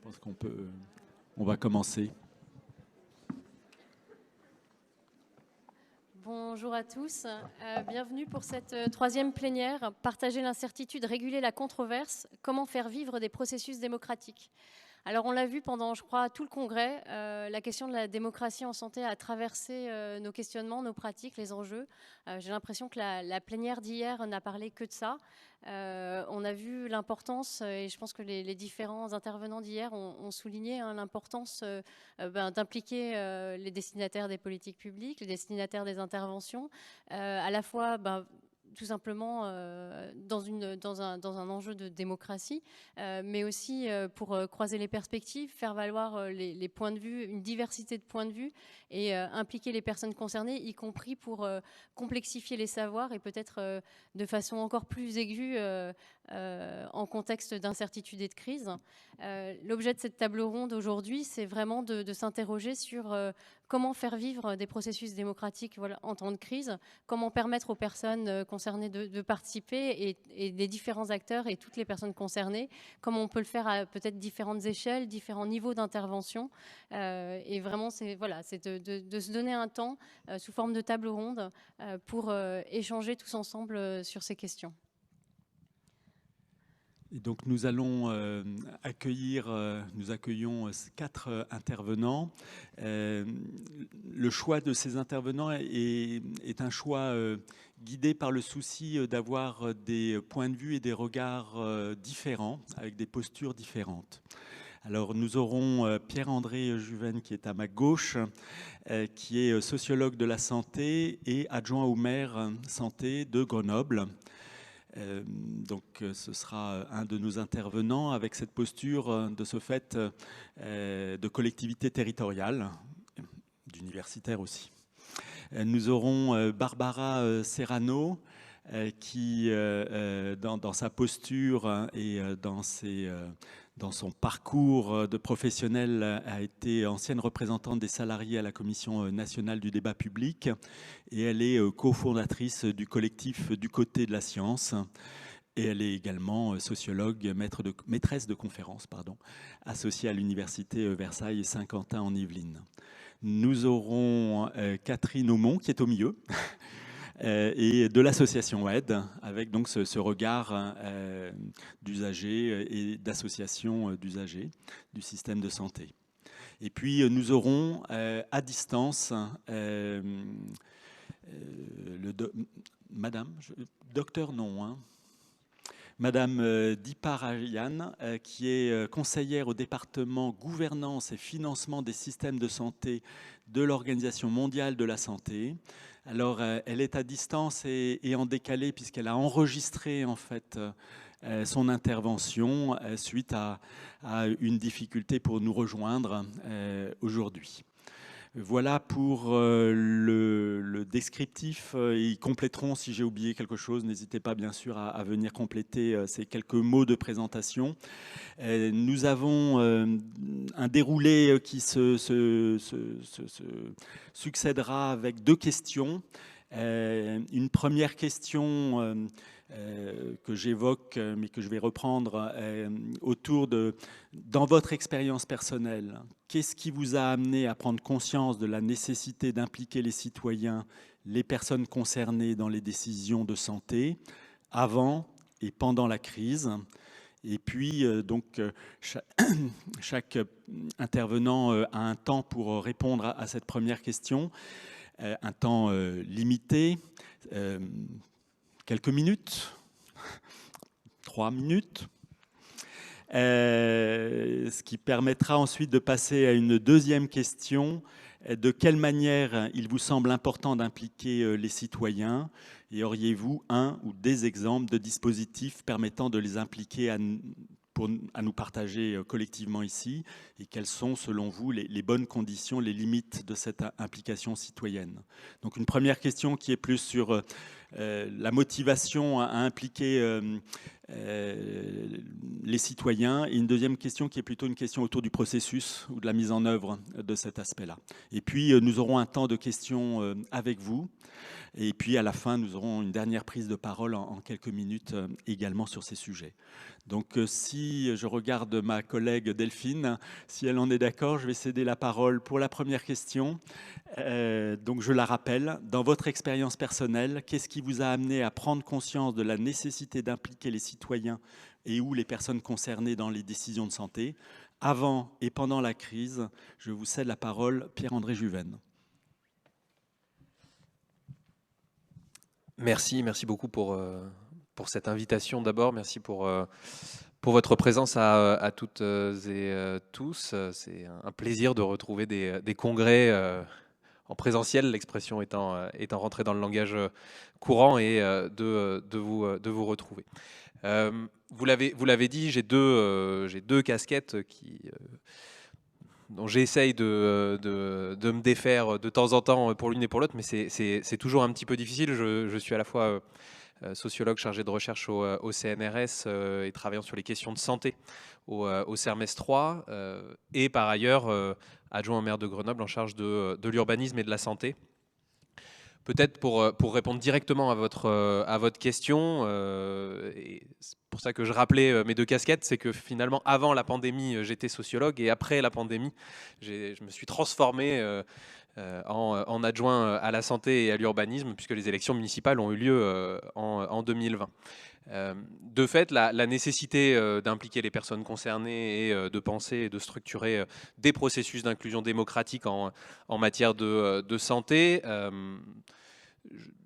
pense on va commencer. Bonjour à tous, bienvenue pour cette troisième plénière. Partager l'incertitude, réguler la controverse, comment faire vivre des processus démocratiques. Alors on l'a vu pendant, je crois, tout le congrès, la question de la démocratie en santé a traversé nos questionnements, nos pratiques, les enjeux. J'ai l'impression que la plénière d'hier n'a parlé que de ça. On a vu l'importance, et je pense que les différents intervenants d'hier ont souligné l'importance d'impliquer les destinataires des politiques publiques, les destinataires des interventions, à la fois tout simplement dans un enjeu de démocratie, mais aussi pour croiser les perspectives, faire valoir les points de vue, une diversité de points de vue, et impliquer les personnes concernées, y compris pour complexifier les savoirs et peut-être de façon encore plus aiguë en contexte d'incertitude et de crise. L'objet de cette table ronde aujourd'hui, c'est vraiment de s'interroger sur comment faire vivre des processus démocratiques en temps de crise, comment permettre aux personnes concernées de participer et des différents acteurs et toutes les personnes concernées, comment on peut le faire à peut-être différentes échelles, différents niveaux d'intervention. Et vraiment, c'est de se donner un temps sous forme de table ronde pour échanger tous ensemble sur ces questions. Et donc nous allons nous accueillons 4 intervenants. Le choix de ces intervenants est un choix guidé par le souci d'avoir des points de vue et des regards différents, avec des postures différentes. Alors nous aurons Pierre-André Juven qui est à ma gauche, qui est sociologue de la santé et adjoint au maire santé de Grenoble. Donc ce sera un de nos intervenants avec cette posture de ce fait de collectivité territoriale, d'universitaire aussi. Nous aurons Barbara Serrano qui dans sa posture et dans son parcours de professionnel a été ancienne représentante des salariés à la Commission nationale du débat public et elle est cofondatrice du collectif Du côté de la science et elle est également sociologue, maîtresse de conférences, associée à l'université Versailles et Saint-Quentin en Yvelines. Nous aurons Catherine Aumont qui est au milieu et de l'association AIDE, avec donc ce regard d'usagers et d'associations d'usagers du système de santé. Et puis nous aurons à distance Madame Diparayan, qui est conseillère au département gouvernance et financement des systèmes de santé de l'Organisation mondiale de la santé. Alors, elle est à distance et en décalé puisqu'elle a enregistré en fait son intervention suite à une difficulté pour nous rejoindre aujourd'hui. Voilà pour le descriptif. Ils compléteront si j'ai oublié quelque chose. N'hésitez pas bien sûr à venir compléter ces quelques mots de présentation. Nous avons un déroulé qui se succédera avec 2 questions. Une première question que j'évoque, mais que je vais reprendre autour de, dans votre expérience personnelle, qu'est-ce qui vous a amené à prendre conscience de la nécessité d'impliquer les citoyens, les personnes concernées dans les décisions de santé, avant et pendant la crise? Et puis, chaque intervenant a un temps pour répondre à cette première question, un temps limité, quelques minutes, 3 minutes, ce qui permettra ensuite de passer à une deuxième question. De quelle manière il vous semble important d'impliquer les citoyens et auriez-vous un ou des exemples de dispositifs permettant de les impliquer à nous partager collectivement ici et quelles sont selon vous les bonnes conditions, les limites de cette implication citoyenne? Donc une première question qui est plus sur la motivation à impliquer les citoyens, et une deuxième question qui est plutôt une question autour du processus ou de la mise en œuvre de cet aspect-là. Et puis, nous aurons un temps de questions avec vous. Et puis, à la fin, nous aurons une dernière prise de parole en quelques minutes également sur ces sujets. Donc, si je regarde ma collègue Delphine, si elle en est d'accord, je vais céder la parole pour la première question. Donc, je la rappelle, dans votre expérience personnelle, qu'est-ce qui vous a amené à prendre conscience de la nécessité d'impliquer les citoyens et ou les personnes concernées dans les décisions de santé? Avant et pendant la crise, je vous cède la parole, Pierre-André Juven. Merci beaucoup pour cette invitation d'abord. Merci pour votre présence à toutes et tous. C'est un plaisir de retrouver des congrès en présentiel, l'expression étant rentrée dans le langage courant, et de vous retrouver. Vous l'avez dit, j'ai deux casquettes dont j'essaye de me défaire de temps en temps pour l'une et pour l'autre, mais c'est toujours un petit peu difficile. Je suis à la fois sociologue chargé de recherche au CNRS et travaillant sur les questions de santé au CERMES 3, et par ailleurs adjoint au maire de Grenoble en charge de l'urbanisme et de la santé. Peut-être pour répondre directement à votre question, et c'est pour ça que je rappelais mes deux casquettes, c'est que finalement avant la pandémie j'étais sociologue, et après la pandémie je me suis transformé en adjoint à la santé et à l'urbanisme, puisque les élections municipales ont eu lieu en 2020. De fait, la nécessité d'impliquer les personnes concernées et de penser et de structurer des processus d'inclusion démocratique en matière de santé,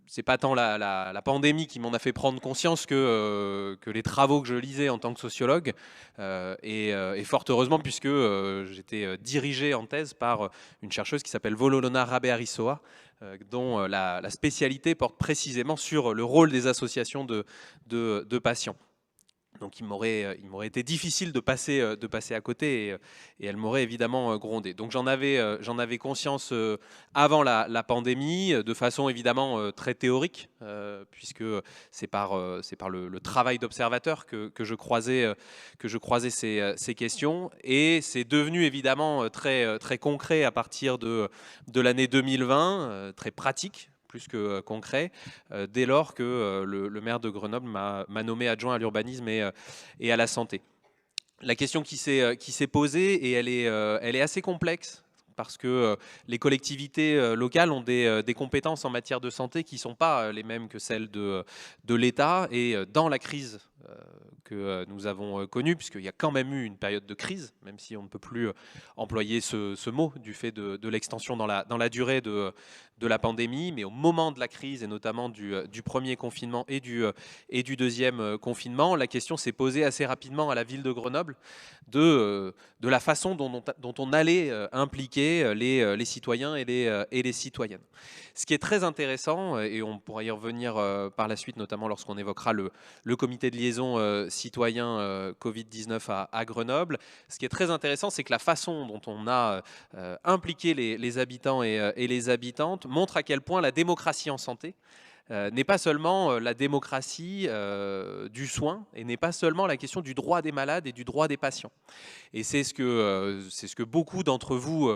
c'est pas tant la pandémie qui m'en a fait prendre conscience que les travaux que je lisais en tant que sociologue, et fort heureusement, puisque j'étais dirigé en thèse par une chercheuse qui s'appelle Vololona Rabé-Arisoa, dont la spécialité porte précisément sur le rôle des associations de patients. Donc il m'aurait été difficile de passer à côté, et elle m'aurait évidemment grondé. Donc j'en avais conscience avant la pandémie, de façon évidemment très théorique, puisque c'est par le travail d'observateur que je croisais ces questions, et c'est devenu évidemment très concret à partir de l'année 2020, très pratique plus que concret, dès lors que le maire de Grenoble m'a nommé adjoint à l'urbanisme et à la santé. La question qui s'est posée, et elle est assez complexe, parce que les collectivités locales ont des compétences en matière de santé qui ne sont pas les mêmes que celles de l'État, et dans la crise que nous avons connue, puisqu'il y a quand même eu une période de crise, même si on ne peut plus employer ce mot du fait de l'extension dans la durée de la pandémie, mais au moment de la crise, et notamment du premier confinement et du deuxième confinement, la question s'est posée assez rapidement à la ville de Grenoble de la façon dont on allait impliquer les citoyens et les citoyennes. Ce qui est très intéressant, et on pourra y revenir par la suite, notamment lorsqu'on évoquera le comité de liaison citoyen Covid-19 à Grenoble, ce qui est très intéressant, c'est que la façon dont on a impliqué les habitants et les habitantes montre à quel point la démocratie en santé n'est pas seulement la démocratie du soin, et n'est pas seulement la question du droit des malades et du droit des patients. Et c'est ce que beaucoup d'entre vous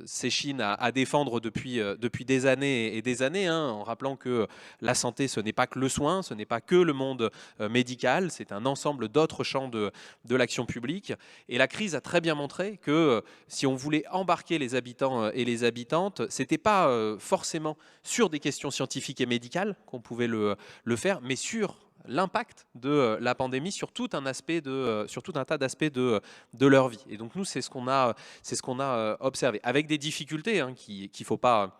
s'échinent à défendre depuis des années et des années, en rappelant que la santé, ce n'est pas que le soin, ce n'est pas que le monde médical, c'est un ensemble d'autres champs de l'action publique. Et la crise a très bien montré que si on voulait embarquer les habitants et les habitantes, c'était pas forcément sur des questions scientifiques et médicales qu'on pouvait le faire, mais sur l'impact de la pandémie sur tout un tas d'aspects de leur vie. Et donc nous, c'est ce qu'on a observé, avec des difficultés qu'il faut pas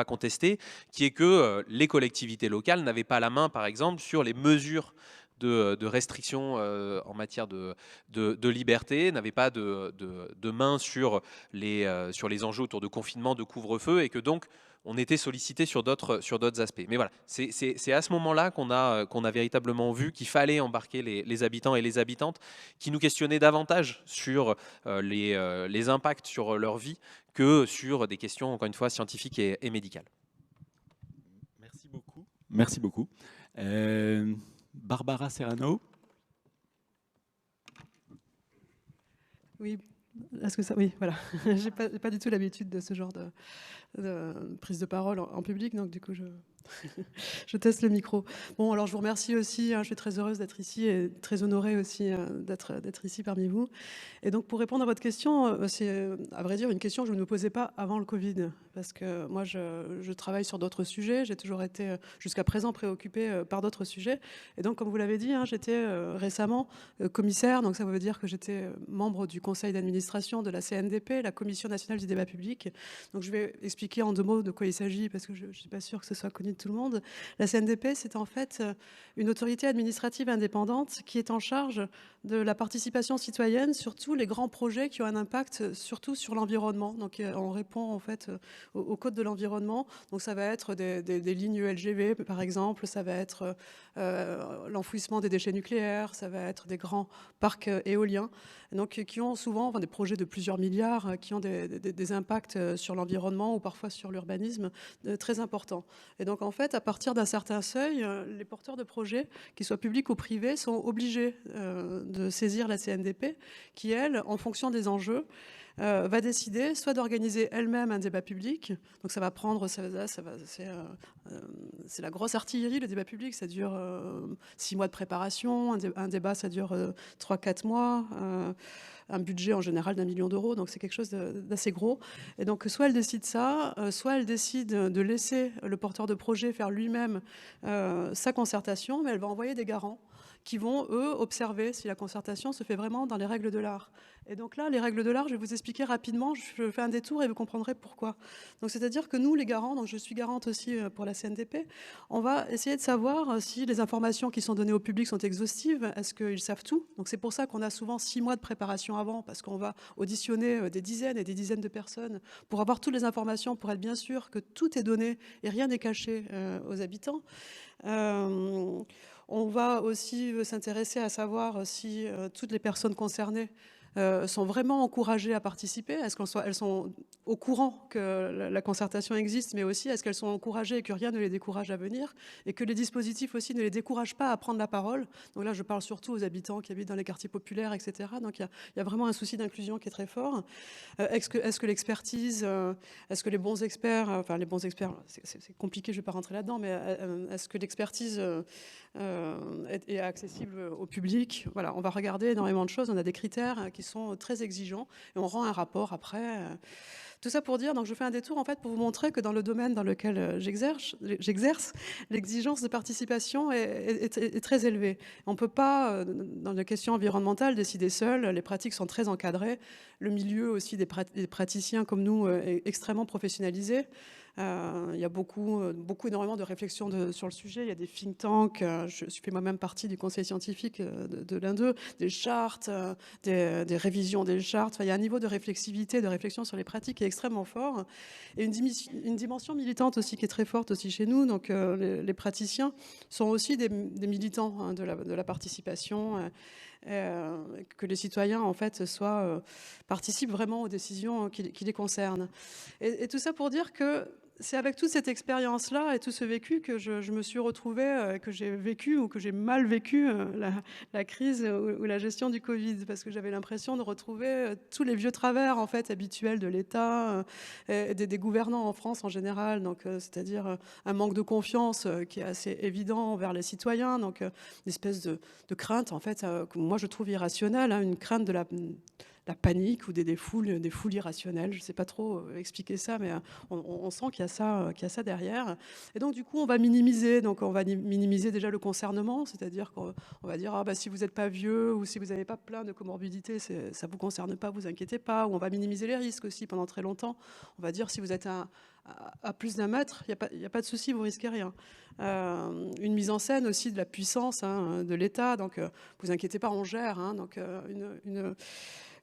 contester, qui est que les collectivités locales n'avaient pas la main, par exemple, sur les mesures de restrictions en matière de liberté, n'avaient pas de main sur les enjeux autour de confinement, de couvre-feu, et que donc on était sollicité sur d'autres aspects. Mais voilà, c'est à ce moment-là qu'on a véritablement vu qu'il fallait embarquer les habitants et les habitantes, qui nous questionnaient davantage sur les impacts sur leur vie que sur des questions, encore une fois, scientifiques et médicales. Merci beaucoup. Merci beaucoup. Barbara Serrano. Oui, est-ce que ça... Oui, voilà. J'ai pas du tout l'habitude de ce genre de prise de parole en public, donc du coup, je teste le micro. Bon, alors je vous remercie aussi, je suis très heureuse d'être ici et très honorée aussi d'être ici parmi vous. Et donc pour répondre à votre question, c'est à vrai dire une question que je ne me posais pas avant le Covid, parce que moi je travaille sur d'autres sujets, j'ai toujours été jusqu'à présent préoccupée par d'autres sujets. Et donc comme vous l'avez dit, j'étais récemment commissaire, donc ça veut dire que j'étais membre du conseil d'administration de la CNDP, la Commission nationale du débat public. Donc je vais expliquer en 2 mots de quoi il s'agit, parce que je ne suis pas sûre que ce soit connu de tout le monde. La CNDP, c'est en fait une autorité administrative indépendante qui est en charge de la participation citoyenne sur tous les grands projets qui ont un impact surtout sur l'environnement. Donc on répond en fait au code de l'environnement. Donc ça va être des lignes LGV par exemple, ça va être l'enfouissement des déchets nucléaires, ça va être des grands parcs éoliens, donc qui ont souvent des projets de plusieurs milliards qui ont des impacts sur l'environnement ou parfois sur l'urbanisme très importants. Et donc en fait, à partir d'un certain seuil, les porteurs de projets, qu'ils soient publics ou privés, sont obligés de saisir la CNDP, qui elle, en fonction des enjeux, va décider soit d'organiser elle-même un débat public, donc ça va prendre, c'est la grosse artillerie, le débat public, ça dure 6 mois de préparation, un débat ça dure 3-4 mois, un budget en général d'1 million d'euros, donc c'est quelque chose d'assez gros. Et donc soit elle décide ça, soit elle décide de laisser le porteur de projet faire lui-même sa concertation, mais elle va envoyer des garants qui vont, eux, observer si la concertation se fait vraiment dans les règles de l'art. Et donc là, les règles de l'art, je vais vous expliquer rapidement, je fais un détour et vous comprendrez pourquoi. Donc c'est-à-dire que nous, les garants, donc je suis garante aussi pour la CNDP, on va essayer de savoir si les informations qui sont données au public sont exhaustives, est-ce qu'ils savent tout? Donc c'est pour ça qu'on a souvent 6 mois de préparation avant, parce qu'on va auditionner des dizaines et des dizaines de personnes pour avoir toutes les informations, pour être bien sûr que tout est donné et rien n'est caché aux habitants. On va aussi s'intéresser à savoir si toutes les personnes concernées sont vraiment encouragées à participer. Est-ce qu'elles sont au courant que la concertation existe, mais aussi est-ce qu'elles sont encouragées et que rien ne les décourage à venir et que les dispositifs aussi ne les découragent pas à prendre la parole. Donc là, je parle surtout aux habitants qui habitent dans les quartiers populaires, etc. Donc il y a vraiment un souci d'inclusion qui est très fort. Est-ce que l'expertise, est-ce que les bons experts, enfin les bons experts, c'est compliqué, je ne vais pas rentrer là-dedans, mais est-ce que l'expertise est accessible au public? Voilà, on va regarder énormément de choses, on a des critères qui sont très exigeants et on rend un rapport après. Tout ça pour dire, donc je fais un détour en fait pour vous montrer que dans le domaine dans lequel j'exerce, l'exigence de participation est très élevée. On ne peut pas, dans les questions environnementales, décider seul. Les pratiques sont très encadrées. Le milieu aussi des praticiens comme nous est extrêmement professionnalisé. Il y a énormément de réflexions sur le sujet. Il y a des think tanks. Je fais moi-même partie du conseil scientifique de l'un d'eux, des chartes, des révisions des chartes. Enfin, il y a un niveau de réflexivité, de réflexion sur les pratiques qui est extrêmement fort. Et une dimension militante aussi qui est très forte aussi chez nous. Donc, les praticiens sont aussi des militants de la participation. Que les citoyens en fait participent vraiment aux décisions qui les concernent. Et tout ça pour dire que c'est avec toute cette expérience-là et tout ce vécu que je me suis retrouvée, que j'ai vécu ou que j'ai mal vécu la crise ou la gestion du Covid, parce que j'avais l'impression de retrouver tous les vieux travers en fait habituels de l'État, et des gouvernants en France en général, donc c'est-à-dire un manque de confiance qui est assez évident envers les citoyens, donc une espèce de crainte en fait, que moi je trouve irrationnelle, une crainte de la panique ou des foules irrationnelles. Je ne sais pas trop expliquer ça, mais on sent qu'il y a ça derrière. Et donc, du coup, on va minimiser. Donc, on va minimiser déjà le concernement, c'est-à-dire qu'on va dire si vous n'êtes pas vieux ou si vous n'avez pas plein de comorbidités, ça ne vous concerne pas, vous inquiétez pas. Ou on va minimiser les risques aussi pendant très longtemps. On va dire si vous êtes à plus d'1 mètre, il n'y a pas de souci, vous risquez rien. Une mise en scène aussi de la puissance de l'État. Donc, vous inquiétez pas, on gère. Donc,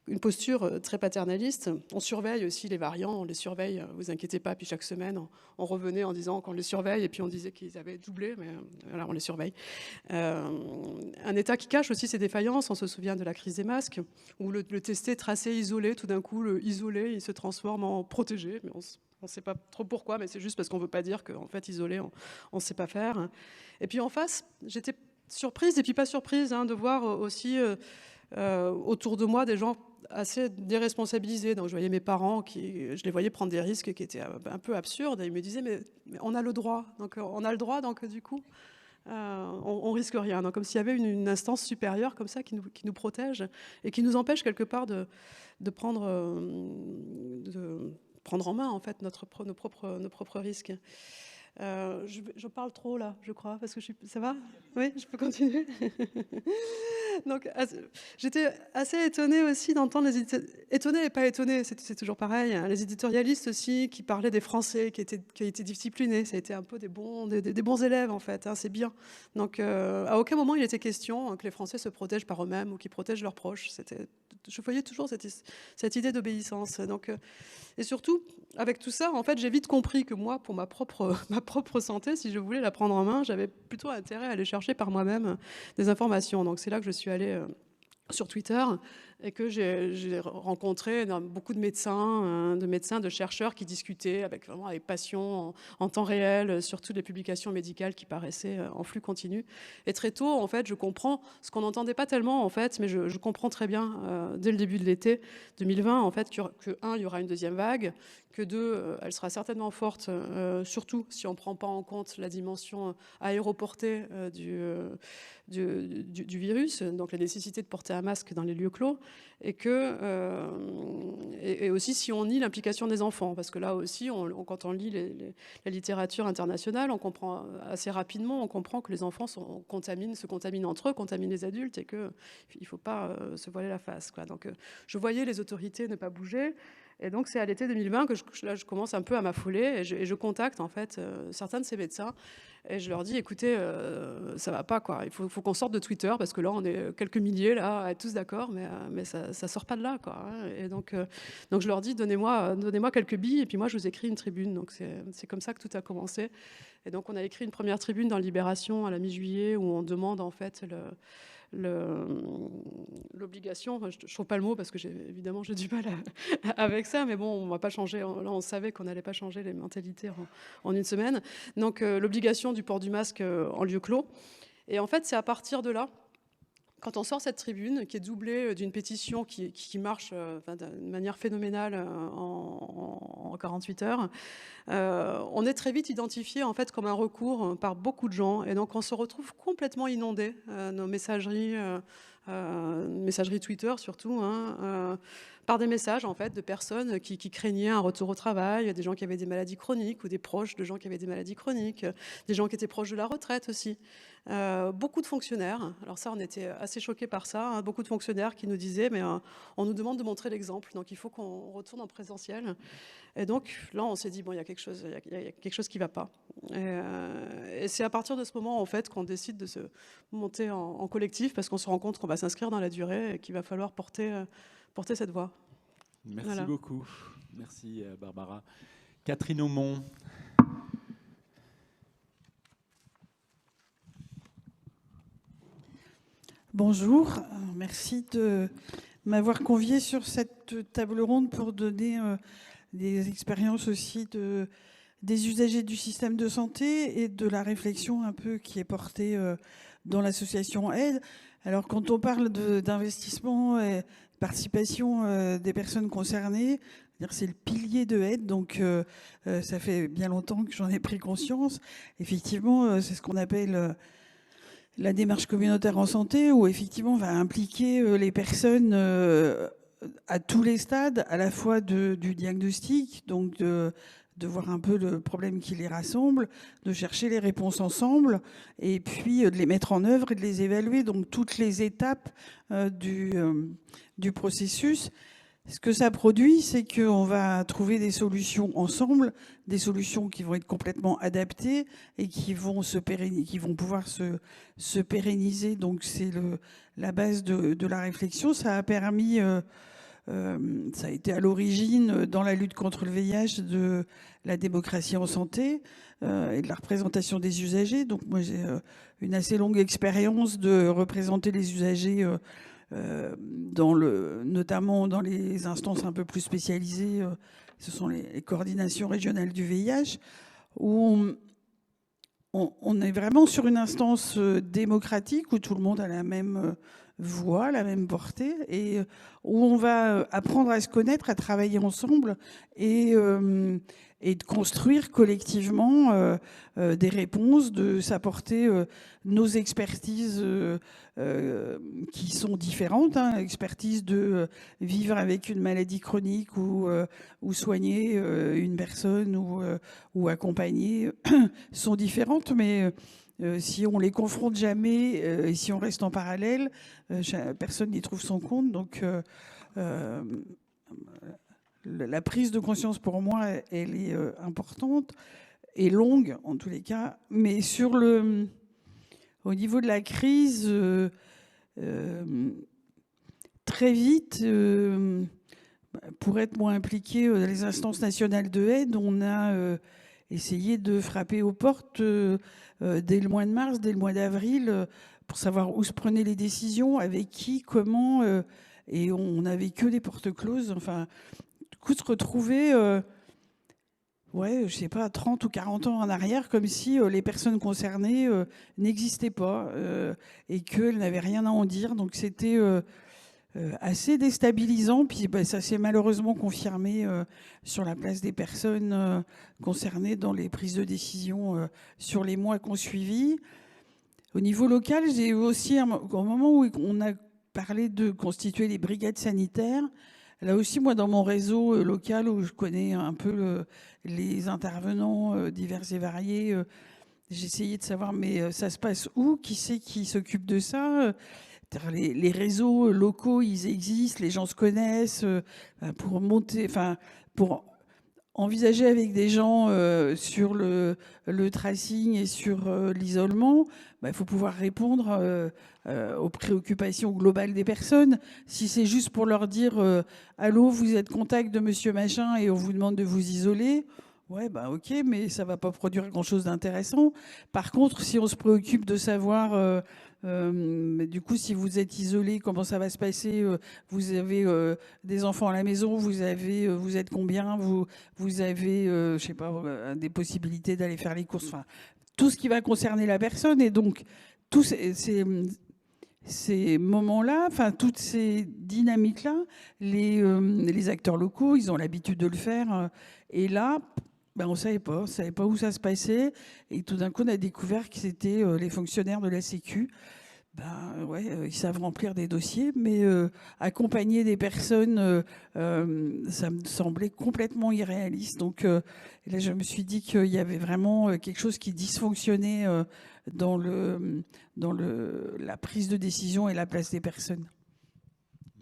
une posture très paternaliste. On surveille aussi les variants, on les surveille, vous inquiétez pas. Puis chaque semaine, on revenait en disant qu'on les surveille et puis on disait qu'ils avaient doublé, mais voilà, on les surveille. Un État qui cache aussi ses défaillances, on se souvient de la crise des masques, où le testé, tracé, isolé, tout d'un coup, le isolé, il se transforme en protégé, mais On ne sait pas trop pourquoi, mais c'est juste parce qu'on ne veut pas dire qu'en fait, isolé, on ne sait pas faire. Et puis en face, j'étais surprise, et puis pas surprise, de voir aussi autour de moi des gens assez déresponsabilisés. Donc je voyais mes parents, je les voyais prendre des risques qui étaient un peu absurdes, et ils me disaient, mais on a le droit. Donc on a le droit, donc du coup, on risque rien. Donc, comme s'il y avait une instance supérieure comme ça qui nous protège et qui nous empêche quelque part de prendre en main en fait nos propres risques. Je parle trop là, je crois, parce que ça va ? Oui, je peux continuer. Donc, j'étais assez étonnée aussi d'entendre étonnée et pas étonnée, c'est toujours pareil. Les éditorialistes aussi qui parlaient des Français qui étaient disciplinés, ça a été un peu des bons élèves en fait. C'est bien. Donc, à aucun moment il était question que les Français se protègent par eux-mêmes ou qu'ils protègent leurs proches. Je voyais toujours cette idée d'obéissance. Donc, et surtout, avec tout ça, en fait, j'ai vite compris que moi, pour ma propre santé, si je voulais la prendre en main, j'avais plutôt intérêt à aller chercher par moi-même des informations. Donc, c'est là que je suis allée sur Twitter et que j'ai rencontré beaucoup de médecins, de chercheurs qui discutaient avec passion en temps réel sur toutes les publications médicales qui paraissaient en flux continu. Et très tôt, en fait, je comprends ce qu'on n'entendait pas tellement, en fait, mais je comprends très bien dès le début de l'été 2020, en fait, il y aura une deuxième vague, que deux, elle sera certainement forte, surtout si on ne prend pas en compte la dimension aéroportée du virus, donc la nécessité de porter un masque dans les lieux clos, et aussi si on nie l'implication des enfants, parce que là aussi, quand on lit la littérature internationale, on comprend assez rapidement, on comprend que les enfants se contaminent entre eux, contaminent les adultes, et qu'il ne faut pas se voiler la face, quoi. Donc je voyais les autorités ne pas bouger. Et donc, c'est à l'été 2020 que je commence un peu à m'affoler et je contacte en fait certains de ces médecins et je leur dis, écoutez, ça va pas, quoi. Il faut qu'on sorte de Twitter parce que là, on est quelques milliers là, à être tous d'accord, mais ça sort pas de là, quoi. Et donc je leur dis, donnez-moi quelques billes et puis moi, je vous écris une tribune. Donc, c'est comme ça que tout a commencé. Et donc, on a écrit une première tribune dans Libération à la mi-juillet où on demande en fait l'obligation, je ne trouve pas le mot parce que évidemment j'ai du mal avec ça, mais bon, on va pas changer, là on savait qu'on n'allait pas changer les mentalités en une semaine. Donc l'obligation du port du masque en lieu clos. Et en fait, c'est à partir de là, quand on sort cette tribune, qui est doublée d'une pétition qui marche d'une manière phénoménale en 48 heures, on est très vite identifié en fait comme un recours par beaucoup de gens. Et donc on se retrouve complètement inondé, nos messageries Twitter surtout, par des messages en fait de personnes qui craignaient un retour au travail, des gens qui avaient des maladies chroniques ou des proches de gens qui avaient des maladies chroniques, des gens qui étaient proches de la retraite aussi. Beaucoup de fonctionnaires, alors ça on était assez choqués par ça, beaucoup de fonctionnaires qui nous disaient mais on nous demande de montrer l'exemple, donc il faut qu'on retourne en présentiel. Et donc là on s'est dit bon, il y a quelque chose qui ne va pas. Et c'est à partir de ce moment en fait qu'on décide de se monter en collectif parce qu'on se rend compte qu'on va s'inscrire dans la durée et qu'il va falloir porter cette voix. Merci beaucoup. Merci Barbara. Catherine Aumont. Bonjour, merci de m'avoir conviée sur cette table ronde pour donner des expériences aussi des usagers du système de santé et de la réflexion un peu qui est portée dans l'association Aide. Alors quand on parle d'investissement et participation des personnes concernées, c'est le pilier de Aide, donc ça fait bien longtemps que j'en ai pris conscience. Effectivement, c'est ce qu'on appelle la démarche communautaire en santé, où effectivement on va impliquer les personnes à tous les stades, à la fois du diagnostic, donc de voir un peu le problème qui les rassemble, de chercher les réponses ensemble, et puis de les mettre en œuvre et de les évaluer, donc toutes les étapes du processus. Ce que ça produit, c'est qu'on va trouver des solutions ensemble, des solutions qui vont être complètement adaptées et qui vont pouvoir se pérenniser. Donc c'est la base de la réflexion. Ça a permis, ça a été à l'origine dans la lutte contre le VIH de la démocratie en santé et de la représentation des usagers. Donc moi j'ai une assez longue expérience de représenter les usagers notamment dans les instances un peu plus spécialisées, ce sont les coordinations régionales du VIH, où on est vraiment sur une instance démocratique où tout le monde a la même voix, la même portée, et où on va apprendre à se connaître, à travailler ensemble et de construire collectivement des réponses, de s'apporter nos expertises qui sont différentes, hein, expertise de vivre avec une maladie chronique ou soigner une personne ou accompagner sont différentes, mais si on les confronte jamais et si on reste en parallèle, personne n'y trouve son compte. Donc la prise de conscience pour moi, elle est importante et longue en tous les cas. Mais au niveau de la crise, très vite, pour être moins impliqué dans les instances nationales de aide, on a essayé de frapper aux portes dès le mois de mars, dès le mois d'avril, pour savoir où se prenaient les décisions, avec qui, comment, et on n'avait que des portes closes. Enfin, du coup, se retrouver, je sais pas, 30 ou 40 ans en arrière, comme si les personnes concernées n'existaient pas et qu'elles n'avaient rien à en dire. Donc c'était assez déstabilisant. Puis ça s'est malheureusement confirmé sur la place des personnes concernées dans les prises de décision sur les mois qu'on suivi. Au niveau local, j'ai aussi, au moment où on a parlé de constituer les brigades sanitaires, là aussi, moi, dans mon réseau local, où je connais un peu les intervenants divers et variés, j'ai essayé de savoir, mais ça se passe où? Qui c'est qui s'occupe de ça? Les réseaux locaux, ils existent, les gens se connaissent pour monter, enfin, pour envisager avec des gens sur le tracing et sur l'isolement, il faut pouvoir répondre aux préoccupations globales des personnes. Si c'est juste pour leur dire allô, vous êtes contact de monsieur machin et on vous demande de vous isoler, ouais, ok, mais ça va pas produire grand-chose d'intéressant. Par contre, si on se préoccupe de savoir du coup, si vous êtes isolé, comment ça va se passer? Vous avez des enfants à la maison, vous êtes combien? Vous avez, je sais pas, des possibilités d'aller faire les courses. Enfin, tout ce qui va concerner la personne. Et donc, tous ces moments-là, enfin, toutes ces dynamiques-là, les acteurs locaux, ils ont l'habitude de le faire. Et là, on ne savait pas où ça se passait. Et tout d'un coup, on a découvert que c'était les fonctionnaires de la Sécu. Ils savent remplir des dossiers, mais accompagner des personnes, ça me semblait complètement irréaliste. Donc là, je me suis dit qu'il y avait vraiment quelque chose qui dysfonctionnait dans la prise de décision et la place des personnes.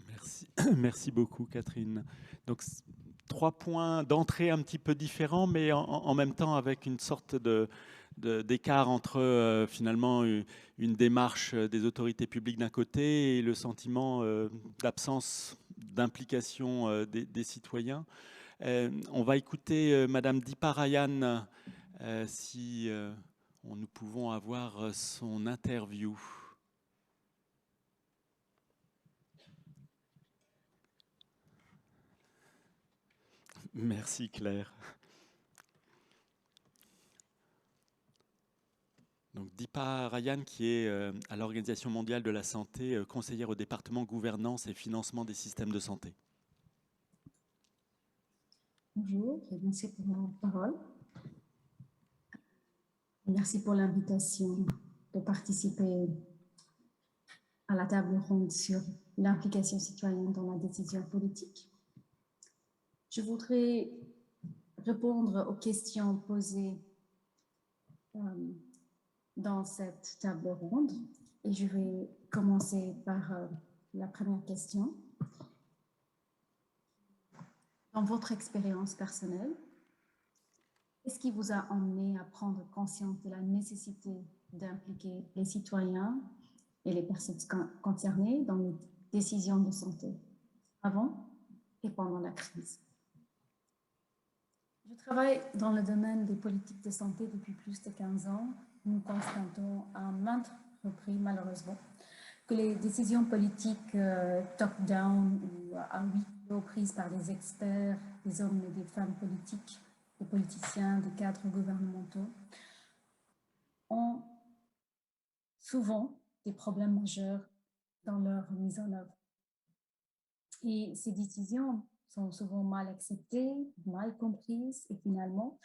Merci, merci beaucoup, Catherine. Donc, 3 points d'entrée un petit peu différents, mais en même temps avec une sorte d'écart entre finalement une démarche des autorités publiques d'un côté et le sentiment d'absence d'implication des citoyens. On va écouter Madame Diparayan si nous pouvons avoir son interview. Merci Claire. Donc Diparayan, qui est à l'Organisation mondiale de la santé, conseillère au département gouvernance et financement des systèmes de santé. Bonjour, et merci pour la parole. Merci pour l'invitation de participer à la table ronde sur l'implication citoyenne dans la décision politique. Je voudrais répondre aux questions posées dans cette table ronde et je vais commencer par la première question. Dans votre expérience personnelle, qu'est-ce qui vous a emmené à prendre conscience de la nécessité d'impliquer les citoyens et les personnes concernées dans les décisions de santé, avant et pendant la crise? Je travaille dans le domaine des politiques de santé depuis plus de 15 ans. Nous constatons à maintes reprises, malheureusement, que les décisions politiques top-down ou à huis clos prises par des experts, des hommes et des femmes politiques, des politiciens, des cadres gouvernementaux, ont souvent des problèmes majeurs dans leur mise en œuvre. Et ces décisions sont souvent mal acceptées, mal comprises et finalement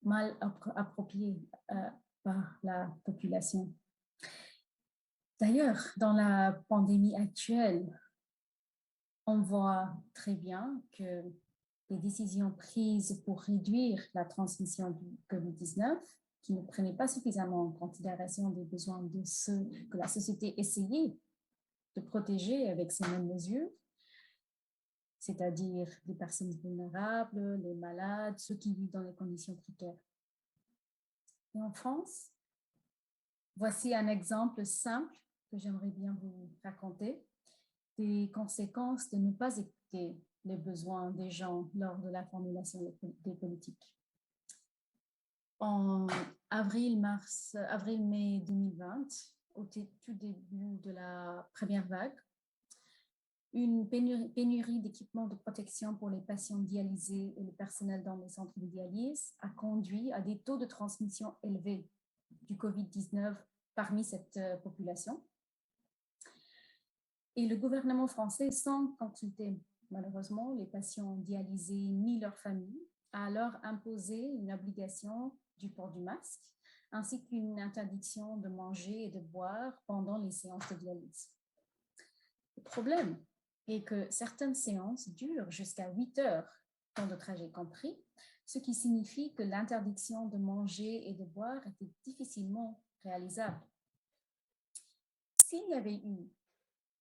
mal appropriées par la population. D'ailleurs, dans la pandémie actuelle, on voit très bien que les décisions prises pour réduire la transmission du COVID-19, qui ne prenaient pas suffisamment en considération les besoins de ceux que la société essayait de protéger avec ces mêmes mesures, c'est-à-dire les personnes vulnérables, les malades, ceux qui vivent dans des conditions précaires. Et en France, voici un exemple simple que j'aimerais bien vous raconter des conséquences de ne pas écouter les besoins des gens lors de la formulation des politiques. En avril-mai 2020, au tout début de la première vague, une pénurie d'équipements de protection pour les patients dialysés et le personnel dans les centres de dialyse a conduit à des taux de transmission élevés du COVID-19 parmi cette population. Et le gouvernement français, sans consulter malheureusement les patients dialysés ni leurs familles, a alors imposé une obligation du port du masque, ainsi qu'une interdiction de manger et de boire pendant les séances de dialyse. Le problème est que certaines séances durent jusqu'à 8 heures, temps de trajet compris, ce qui signifie que l'interdiction de manger et de boire était difficilement réalisable. S'il y avait eu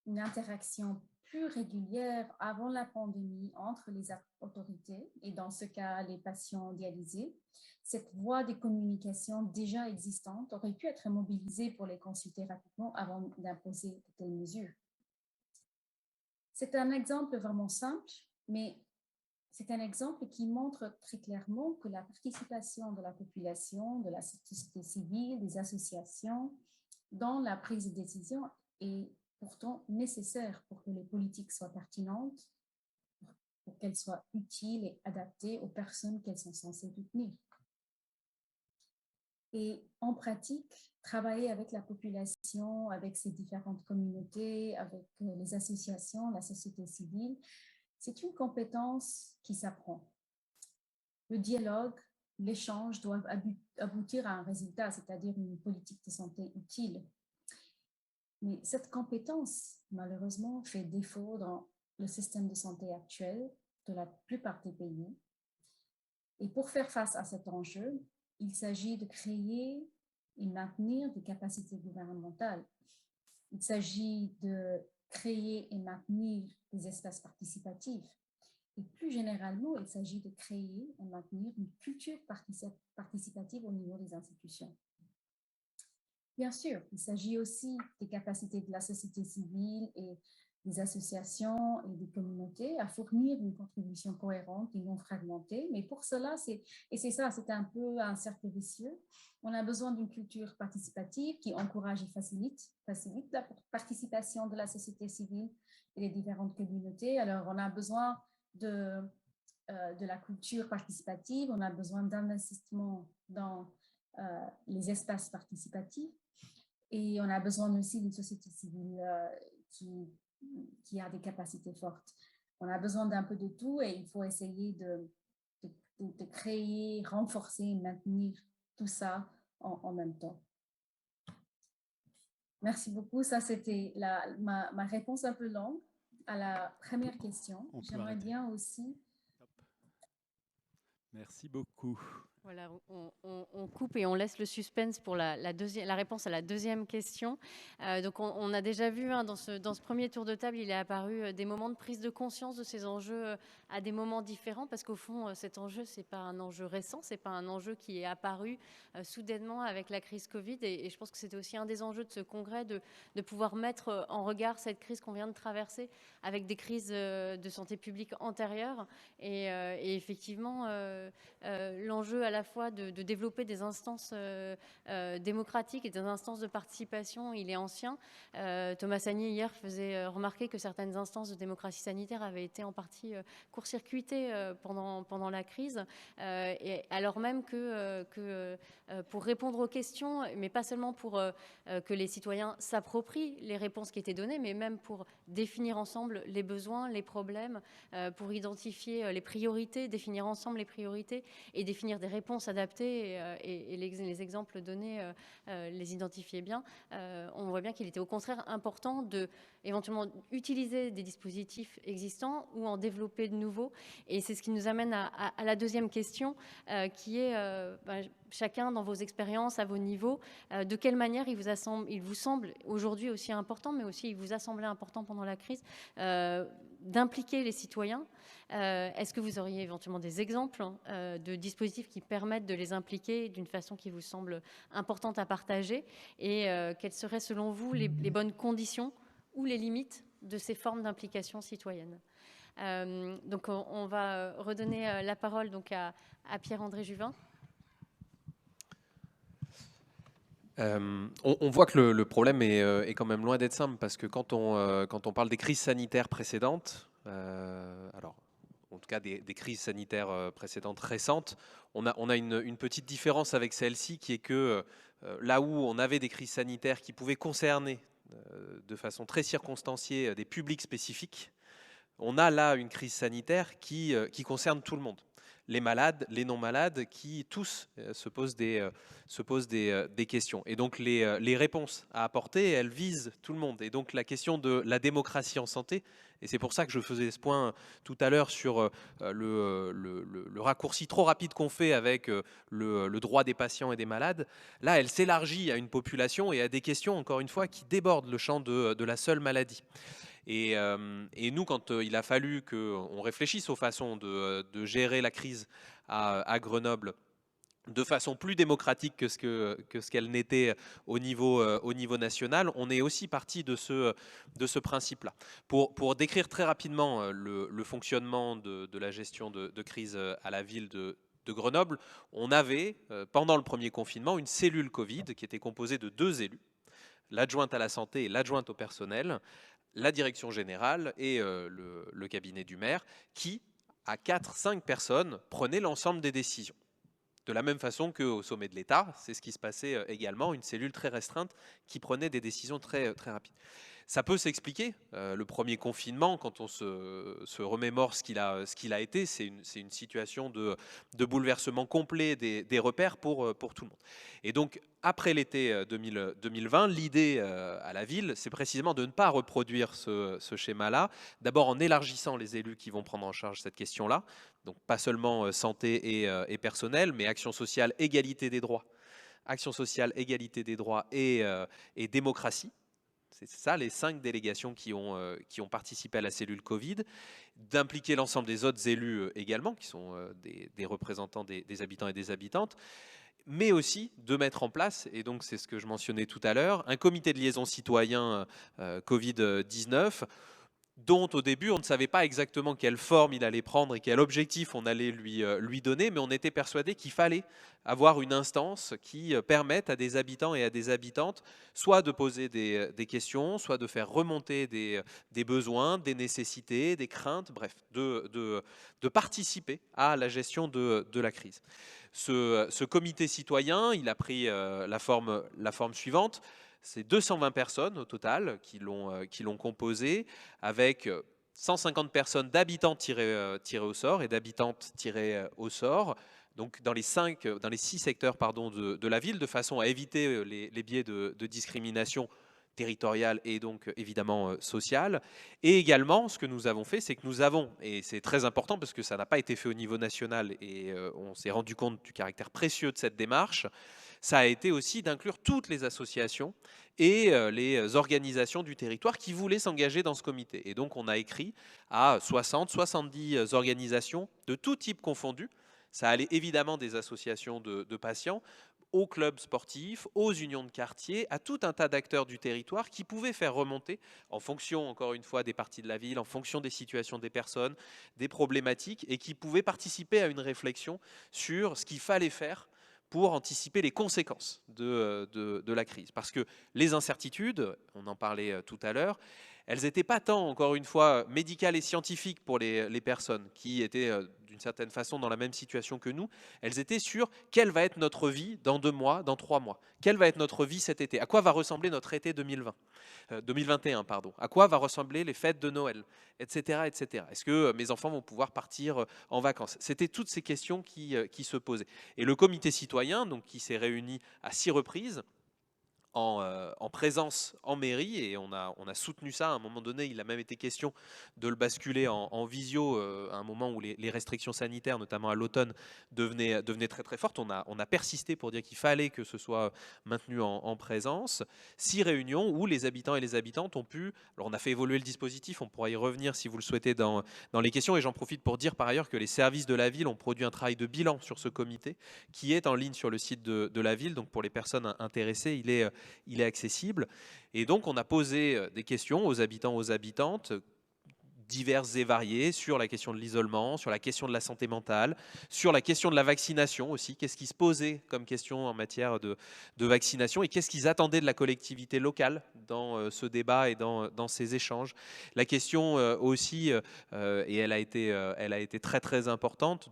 une interaction plus régulière avant la pandémie entre les autorités et dans ce cas les patients dialysés, cette voie de communication déjà existante aurait pu être mobilisée pour les consulter rapidement avant d'imposer de telles mesures. C'est un exemple vraiment simple, mais c'est un exemple qui montre très clairement que la participation de la population, de la société civile, des associations dans la prise de décision est pourtant nécessaire pour que les politiques soient pertinentes, pour qu'elles soient utiles et adaptées aux personnes qu'elles sont censées soutenir. Et en pratique, travailler avec la population, avec ses différentes communautés, avec les associations, la société civile, c'est une compétence qui s'apprend. Le dialogue, l'échange doivent aboutir à un résultat, c'est-à-dire une politique de santé utile. Mais cette compétence, malheureusement, fait défaut dans le système de santé actuel de la plupart des pays. Et pour faire face à cet enjeu, il s'agit de créer et maintenir des capacités gouvernementales. Il s'agit de créer et maintenir des espaces participatifs. Et plus généralement, il s'agit de créer et maintenir une culture participative au niveau des institutions. Bien sûr, il s'agit aussi des capacités de la société civile et des associations et des communautés à fournir une contribution cohérente et non fragmentée. Mais pour cela, c'est un peu un cercle vicieux. On a besoin d'une culture participative qui encourage et facilite la participation de la société civile et des différentes communautés. Alors, on a besoin de la culture participative, on a besoin d'investissement dans les espaces participatifs et on a besoin aussi d'une société civile qui a des capacités fortes. On a besoin d'un peu de tout et il faut essayer de créer, renforcer et maintenir tout ça en même temps. Merci beaucoup. Ça, c'était ma réponse un peu longue à la première question. J'aimerais bien aussi... Merci beaucoup. Voilà, on coupe et on laisse le suspense pour la réponse à la deuxième question. Donc on a déjà vu dans ce premier tour de table, il est apparu des moments de prise de conscience de ces enjeux à des moments différents, parce qu'au fond, cet enjeu, c'est pas un enjeu récent, c'est pas un enjeu qui est apparu soudainement avec la crise Covid. Et je pense que c'était aussi un des enjeux de ce congrès, de pouvoir mettre en regard cette crise qu'on vient de traverser avec des crises de santé publique antérieures. Et effectivement, l'enjeu à la la fois de développer des instances démocratiques et des instances de participation, il est ancien. Thomas Sanier, hier, faisait remarquer que certaines instances de démocratie sanitaire avaient été en partie court-circuitées pendant la crise, et alors même que pour répondre aux questions, mais pas seulement pour que les citoyens s'approprient les réponses qui étaient données, mais même pour définir ensemble les besoins, les problèmes, pour identifier les priorités, définir ensemble les priorités et définir des réponses adaptées, et les exemples donnés les identifiaient bien. On voit bien qu'il était au contraire important de éventuellement utiliser des dispositifs existants ou en développer de nouveaux. Et c'est ce qui nous amène à la deuxième question, qui est chacun dans vos expériences, à vos niveaux, de quelle manière il vous semble aujourd'hui aussi important, mais aussi il vous a semblé important pendant la crise, d'impliquer les citoyens. Est-ce que vous auriez éventuellement des exemples de dispositifs qui permettent de les impliquer d'une façon qui vous semble importante à partager, et quelles seraient selon vous les bonnes conditions ou les limites de ces formes d'implication citoyenne? Donc on va redonner la parole donc à Pierre-André Juvin. On voit que le problème est quand même loin d'être simple, parce que quand on parle des crises sanitaires précédentes, alors en tout cas des crises sanitaires précédentes récentes, on a une petite différence avec celle-ci, qui est que là où on avait des crises sanitaires qui pouvaient concerner de façon très circonstanciée des publics spécifiques, on a là une crise sanitaire qui concerne tout le monde. Les malades, les non-malades, qui tous se posent des questions. Et donc les réponses à apporter, elles visent tout le monde. Et donc la question de la démocratie en santé, et c'est pour ça que je faisais ce point tout à l'heure sur le raccourci trop rapide qu'on fait avec le droit des patients et des malades, là elle s'élargit à une population et à des questions, encore une fois, qui débordent le champ de la seule maladie. Et nous, quand il a fallu qu'on réfléchisse aux façons de gérer la crise à Grenoble de façon plus démocratique que ce qu'elle n'était au niveau national, on est aussi parti de ce principe-là. Pour décrire très rapidement le fonctionnement de la gestion de crise à la ville de Grenoble, on avait, pendant le premier confinement, une cellule Covid qui était composée de 2 élus, l'adjointe à la santé et l'adjointe au personnel, la direction générale et le cabinet du maire, qui, à 4-5 personnes, prenaient l'ensemble des décisions. De la même façon qu'au sommet de l'État, c'est ce qui se passait également, une cellule très restreinte qui prenait des décisions très, très rapides. Ça peut s'expliquer, le premier confinement, quand on se remémore ce qu'il a été, c'est une situation de bouleversement complet des repères pour tout le monde. Et donc, après l'été 2020, l'idée à la ville, c'est précisément de ne pas reproduire ce schéma-là, d'abord en élargissant les élus qui vont prendre en charge cette question-là, donc pas seulement santé et personnel, mais action sociale, égalité des droits, action sociale, égalité des droits et démocratie. C'est ça, les 5 délégations qui ont participé à la cellule Covid, d'impliquer l'ensemble des autres élus également, qui sont des représentants des habitants et des habitantes, mais aussi de mettre en place, et donc c'est ce que je mentionnais tout à l'heure, un comité de liaison citoyen Covid-19, dont au début on ne savait pas exactement quelle forme il allait prendre et quel objectif on allait lui donner, mais on était persuadé qu'il fallait avoir une instance qui permette à des habitants et à des habitantes soit de poser des questions, soit de faire remonter des besoins, des nécessités, des craintes, bref, de participer à la gestion de la crise. Ce comité citoyen, il a pris la forme suivante. C'est 220 personnes au total qui l'ont composé, avec 150 personnes d'habitants tirés au sort et d'habitantes tirées au sort, donc dans les 6 secteurs de la ville, de façon à éviter les biais de discrimination territoriale et donc évidemment sociale. Et également, ce que nous avons fait, c'est que nous avons, et c'est très important parce que ça n'a pas été fait au niveau national et on s'est rendu compte du caractère précieux de cette démarche, ça a été aussi d'inclure toutes les associations et les organisations du territoire qui voulaient s'engager dans ce comité. Et donc on a écrit à 60-70 organisations de tout type confondues. Ça allait évidemment des associations de patients, aux clubs sportifs, aux unions de quartier, à tout un tas d'acteurs du territoire qui pouvaient faire remonter, en fonction, encore une fois, des parties de la ville, en fonction des situations des personnes, des problématiques, et qui pouvaient participer à une réflexion sur ce qu'il fallait faire pour anticiper les conséquences de la crise. Parce que les incertitudes, on en parlait tout à l'heure, elles n'étaient pas tant, encore une fois, médicales et scientifiques pour les personnes qui étaient d'une certaine façon dans la même situation que nous. Elles étaient sur quelle va être notre vie dans 2 mois, dans 3 mois. Quelle va être notre vie cet été? À quoi va ressembler notre été 2021, pardon. À quoi va ressembler les fêtes de Noël, etc., etc. Est-ce que mes enfants vont pouvoir partir en vacances? C'était toutes ces questions qui se posaient. Et le comité citoyen, donc, qui s'est réuni à 6 reprises, en présence en mairie, et on a soutenu ça. À un moment donné, il a même été question de le basculer en visio à un moment où les restrictions sanitaires, notamment à l'automne, devenaient très très fortes. On a persisté pour dire qu'il fallait que ce soit maintenu en présence. 6 réunions où les habitants et les habitantes ont pu... Alors on a fait évoluer le dispositif, on pourra y revenir si vous le souhaitez dans les questions, et j'en profite pour dire par ailleurs que les services de la ville ont produit un travail de bilan sur ce comité qui est en ligne sur le site de la ville, donc pour les personnes intéressées, il est accessible. Et donc, on a posé des questions aux habitants, aux habitantes, diverses et variées, sur la question de l'isolement, sur la question de la santé mentale, sur la question de la vaccination aussi. Qu'est-ce qui se posait comme question en matière de vaccination, et qu'est-ce qu'ils attendaient de la collectivité locale dans ce débat et dans ces échanges. La question aussi, et elle a été très très importante,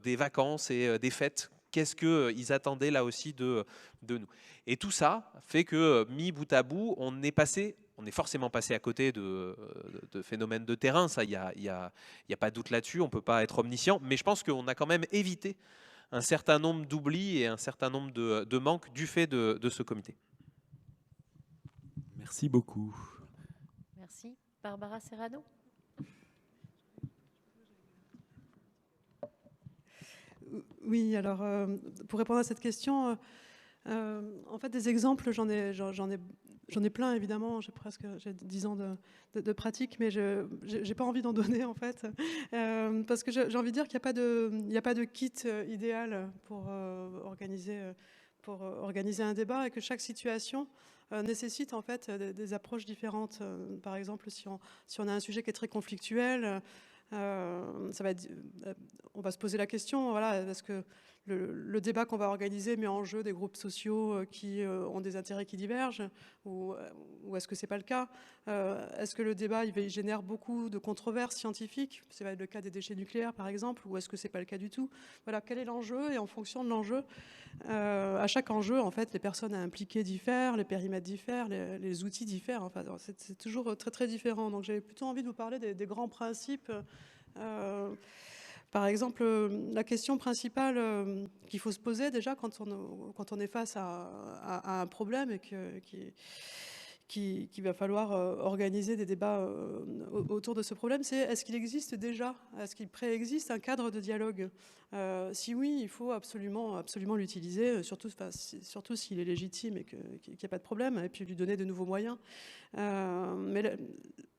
des vacances et des fêtes. Qu'est-ce qu'ils attendaient là aussi de nous. Et tout ça fait que, mis bout à bout, on est forcément passé à côté de phénomènes de terrain, ça, il n'y a pas de doute là-dessus, on ne peut pas être omniscient, mais je pense qu'on a quand même évité un certain nombre d'oublis et un certain nombre de manques du fait de ce comité. Merci beaucoup. Merci. Barbara Serrano. Oui, alors pour répondre à cette question, en fait des exemples, j'en ai plein évidemment, j'ai 10 ans de pratique, mais je n'ai pas envie d'en donner en fait, parce que j'ai envie de dire qu'il n'y a pas de kit idéal pour organiser un débat, et que chaque situation nécessite en fait des approches différentes. Par exemple, si on a un sujet qui est très conflictuel, on va se poser la question, voilà, est-ce que le débat qu'on va organiser met en jeu des groupes sociaux qui ont des intérêts qui divergent, ou est-ce que c'est pas le cas? Est-ce que le débat il génère beaucoup de controverses scientifiques? Ça va être le cas des déchets nucléaires par exemple, ou est-ce que c'est pas le cas du tout? Voilà, quel est l'enjeu? Et en fonction de l'enjeu, à chaque enjeu, en fait, les personnes à impliquer diffèrent, les périmètres diffèrent, les outils diffèrent. Enfin, c'est toujours très très différent. Donc j'avais plutôt envie de vous parler des grands principes. Par exemple, la question principale qu'il faut se poser déjà quand on est face à un problème et qu'il va falloir organiser des débats autour de ce problème, c'est est-ce qu'il existe déjà, est-ce qu'il préexiste un cadre de dialogue? Si oui, il faut absolument l'utiliser, surtout s'il est légitime et qu'il n'y a pas de problème, et puis lui donner de nouveaux moyens. Mais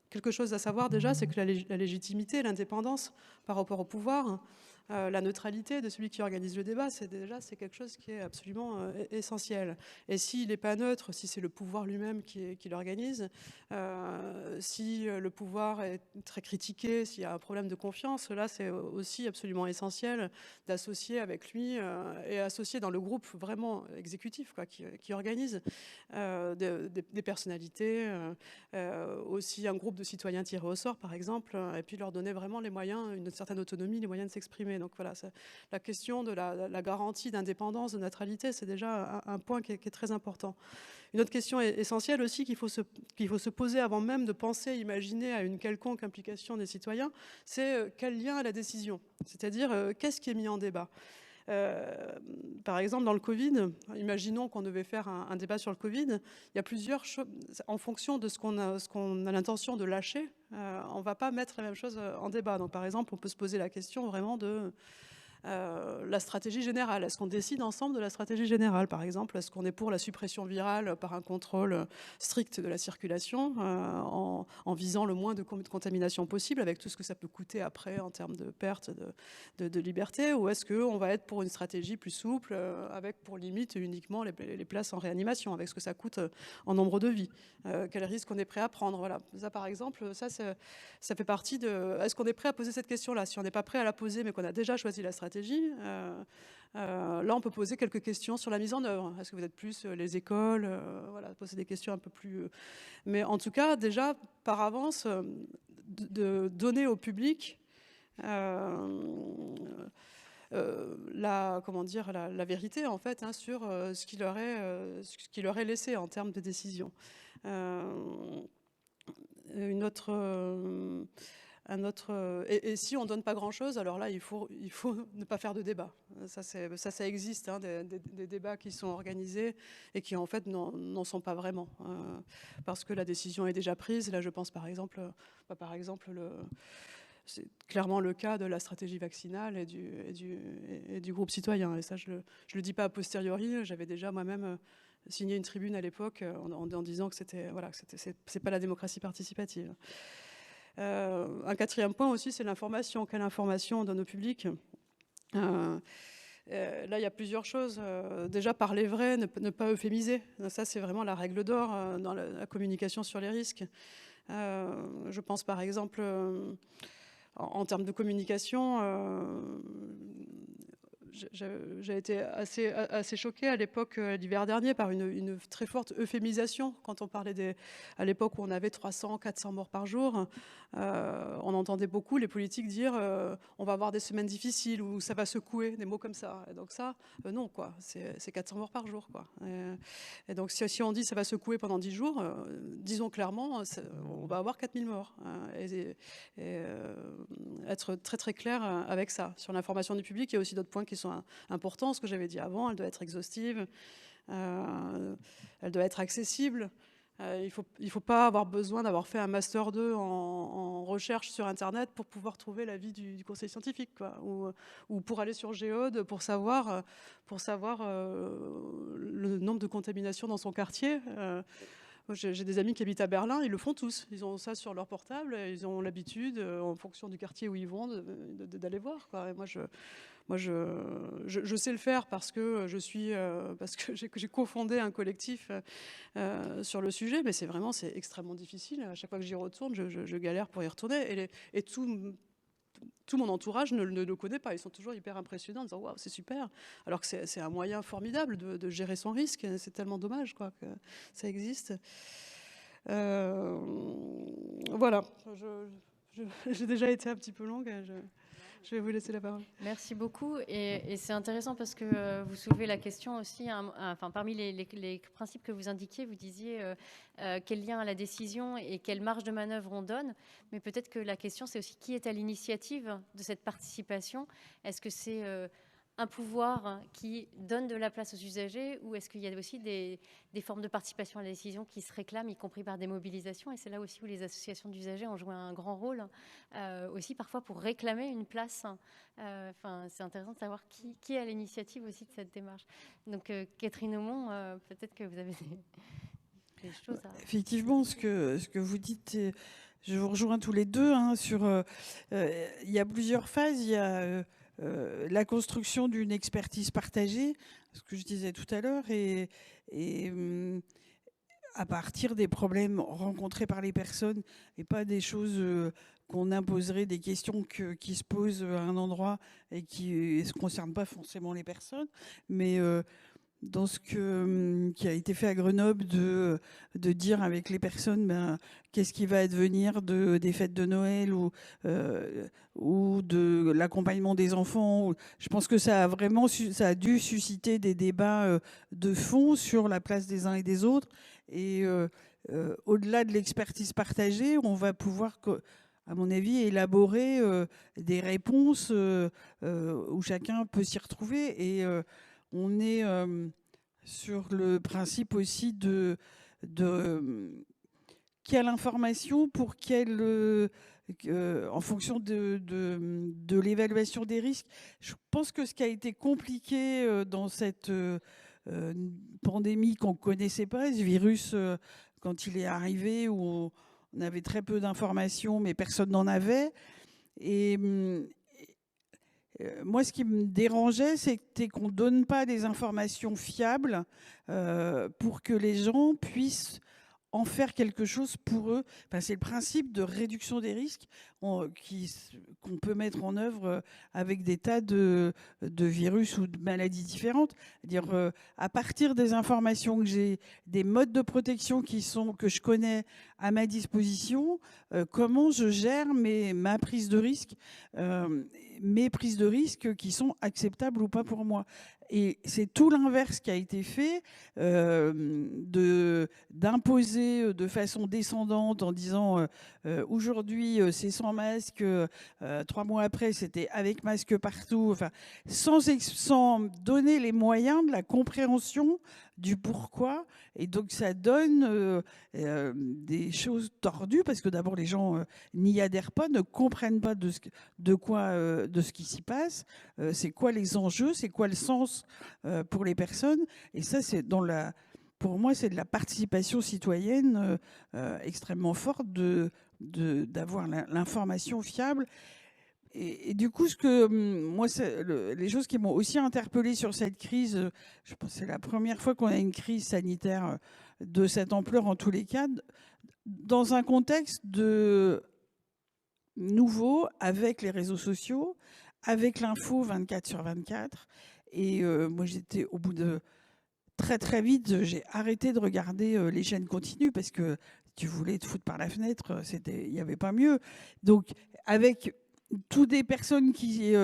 quelque chose à savoir déjà, c'est que la légitimité, l'indépendance par rapport au pouvoir, la neutralité de celui qui organise le débat, c'est quelque chose qui est absolument essentiel. Et s'il n'est pas neutre, si c'est le pouvoir lui-même qui l'organise, si le pouvoir est très critiqué, s'il y a un problème de confiance, là c'est aussi absolument essentiel d'associer avec lui et associer dans le groupe vraiment exécutif qui organise des personnalités, aussi un groupe de citoyens tirés au sort par exemple, et puis leur donner vraiment les moyens, une certaine autonomie, les moyens de s'exprimer. Donc voilà, la question de la garantie d'indépendance, de neutralité, c'est déjà un point qui est très important. Une autre question essentielle aussi qu'il faut se poser avant même de penser, imaginer à une quelconque implication des citoyens, c'est quel lien à la décision, c'est-à-dire qu'est-ce qui est mis en débat. Par exemple, dans le Covid, imaginons qu'on devait faire un débat sur le Covid, il y a plusieurs choses, en fonction de ce qu'on a l'intention de lâcher, on ne va pas mettre la même chose en débat. Donc par exemple, on peut se poser la question vraiment de la stratégie générale. Est-ce qu'on décide ensemble de la stratégie générale, par exemple? Est-ce qu'on est pour la suppression virale par un contrôle strict de la circulation en visant le moins de contamination possible, avec tout ce que ça peut coûter après en termes de perte de liberté? Ou est-ce qu'on va être pour une stratégie plus souple, avec pour limite uniquement les places en réanimation, avec ce que ça coûte en nombre de vies? Quel risque on est prêt à prendre? Voilà. Ça, par exemple, ça fait partie de... Est-ce qu'on est prêt à poser cette question-là? Si on n'est pas prêt à la poser, mais qu'on a déjà choisi la stratégie, là, on peut poser quelques questions sur la mise en œuvre. Est-ce que vous êtes plus les écoles? Voilà, poser des questions un peu plus... Mais en tout cas, déjà, par avance, de donner au public la vérité, en fait, hein, sur ce qui leur est laissé en termes de décision. Et si on ne donne pas grand-chose, alors là, il faut ne pas faire de débat. Ça existe, hein, des débats qui sont organisés et qui, en fait, n'en sont pas vraiment. Parce que la décision est déjà prise. Là, je pense, par exemple, c'est clairement le cas de la stratégie vaccinale et du groupe citoyen. Et ça, je le dis pas a posteriori. J'avais déjà moi-même signé une tribune à l'époque en disant que c'est pas la démocratie participative. Un quatrième point aussi, c'est l'information. Quelle information on donne au public? Là, il y a plusieurs choses. Déjà, parler vrai, ne pas euphémiser. Ça, c'est vraiment la règle d'or dans la communication sur les risques. Je pense par exemple, en termes de communication, j'ai été assez choquée à l'époque, l'hiver dernier, par une très forte euphémisation. Quand on parlait à l'époque où on avait 300, 400 morts par jour, on entendait beaucoup les politiques dire on va avoir des semaines difficiles ou ça va secouer, des mots comme ça. Et donc ça, non, quoi. C'est 400 morts par jour, quoi. Et donc si on dit ça va secouer pendant 10 jours, disons clairement, on va avoir 4000 morts. Et être très très clair avec ça. Sur l'information du public, il y a aussi d'autres points qui sont importants. Ce que j'avais dit avant, elle doit être exhaustive, elle doit être accessible. Il faut pas avoir besoin d'avoir fait un master 2 en recherche sur Internet pour pouvoir trouver l'avis du conseil scientifique, quoi. Ou pour aller sur Géode pour savoir le nombre de contaminations dans son quartier. J'ai des amis qui habitent à Berlin, ils le font tous. Ils ont ça sur leur portable, ils ont l'habitude, en fonction du quartier où ils vont, d'aller voir, quoi. Et moi, je sais le faire parce que j'ai cofondé un collectif sur le sujet, mais c'est extrêmement difficile. À chaque fois que j'y retourne, je galère pour y retourner. Et tout mon entourage ne le connaît pas. Ils sont toujours hyper impressionnants en disant waouh, c'est super. Alors que c'est un moyen formidable de gérer son risque. C'est tellement dommage, quoi, que ça existe. Voilà. J'ai déjà été un petit peu longue. Je vais vous laisser la parole. Merci beaucoup. Et c'est intéressant parce que vous soulevez la question aussi, parmi les principes que vous indiquiez, vous disiez quel lien à la décision et quelle marge de manœuvre on donne. Mais peut-être que la question, c'est aussi qui est à l'initiative de cette participation. Est-ce que c'est un pouvoir qui donne de la place aux usagers ou est-ce qu'il y a aussi des formes de participation à la décision qui se réclament, y compris par des mobilisations? Et c'est là aussi où les associations d'usagers ont joué un grand rôle, aussi parfois pour réclamer une place. C'est intéressant de savoir qui est à l'initiative aussi de cette démarche. Donc Catherine Aumont, peut-être que vous avez des choses à... Effectivement, ce que vous dites, je vous rejoins tous les deux, hein, il y a plusieurs phases. Il y a la construction d'une expertise partagée, ce que je disais tout à l'heure, et à partir des problèmes rencontrés par les personnes et pas des choses qu'on imposerait, des questions qui se posent à un endroit et qui ne concernent pas forcément les personnes, mais dans ce qui a été fait à Grenoble, de dire avec les personnes qu'est-ce qui va advenir des fêtes de Noël ou de l'accompagnement des enfants. Je pense que ça a dû susciter des débats de fond sur la place des uns et des autres. Et au-delà de l'expertise partagée, on va pouvoir, à mon avis, élaborer des réponses où chacun peut s'y retrouver. Et on est sur le principe aussi de quelle information pour quelle en fonction de l'évaluation des risques. Je pense que ce qui a été compliqué dans cette pandémie qu'on ne connaissait pas, ce virus, quand il est arrivé, où on avait très peu d'informations, mais personne n'en avait. Et moi, ce qui me dérangeait, c'était qu'on ne donne pas des informations fiables pour que les gens puissent en faire quelque chose pour eux. Enfin, c'est le principe de réduction des risques qu'on peut mettre en œuvre avec des tas de virus ou de maladies différentes. C'est-à-dire, à partir des informations que j'ai, des modes de protection que je connais à ma disposition, comment je gère ma prise de risque, mes prises de risque qui sont acceptables ou pas pour moi. Et c'est tout l'inverse qui a été fait, d'imposer de façon descendante en disant aujourd'hui c'est sans masque, 3 mois après c'était avec masque partout, enfin, sans donner les moyens de la compréhension du pourquoi. Et donc ça donne des choses tordues parce que d'abord les gens n'y adhèrent pas, ne comprennent pas de ce qui s'y passe, c'est quoi les enjeux, c'est quoi le sens pour les personnes. Et ça, pour moi, c'est de la participation citoyenne extrêmement forte d'avoir l'information fiable. Et du coup, moi, les choses qui m'ont aussi interpellée sur cette crise, je pense que c'est la première fois qu'on a une crise sanitaire de cette ampleur en tous les cas, dans un contexte nouveau avec les réseaux sociaux, avec l'info 24/24. Et moi, j'étais au bout de très très vite, j'ai arrêté de regarder les chaînes continues parce que tu voulais te foutre par la fenêtre, il n'y avait pas mieux. Donc, avec toutes des personnes qui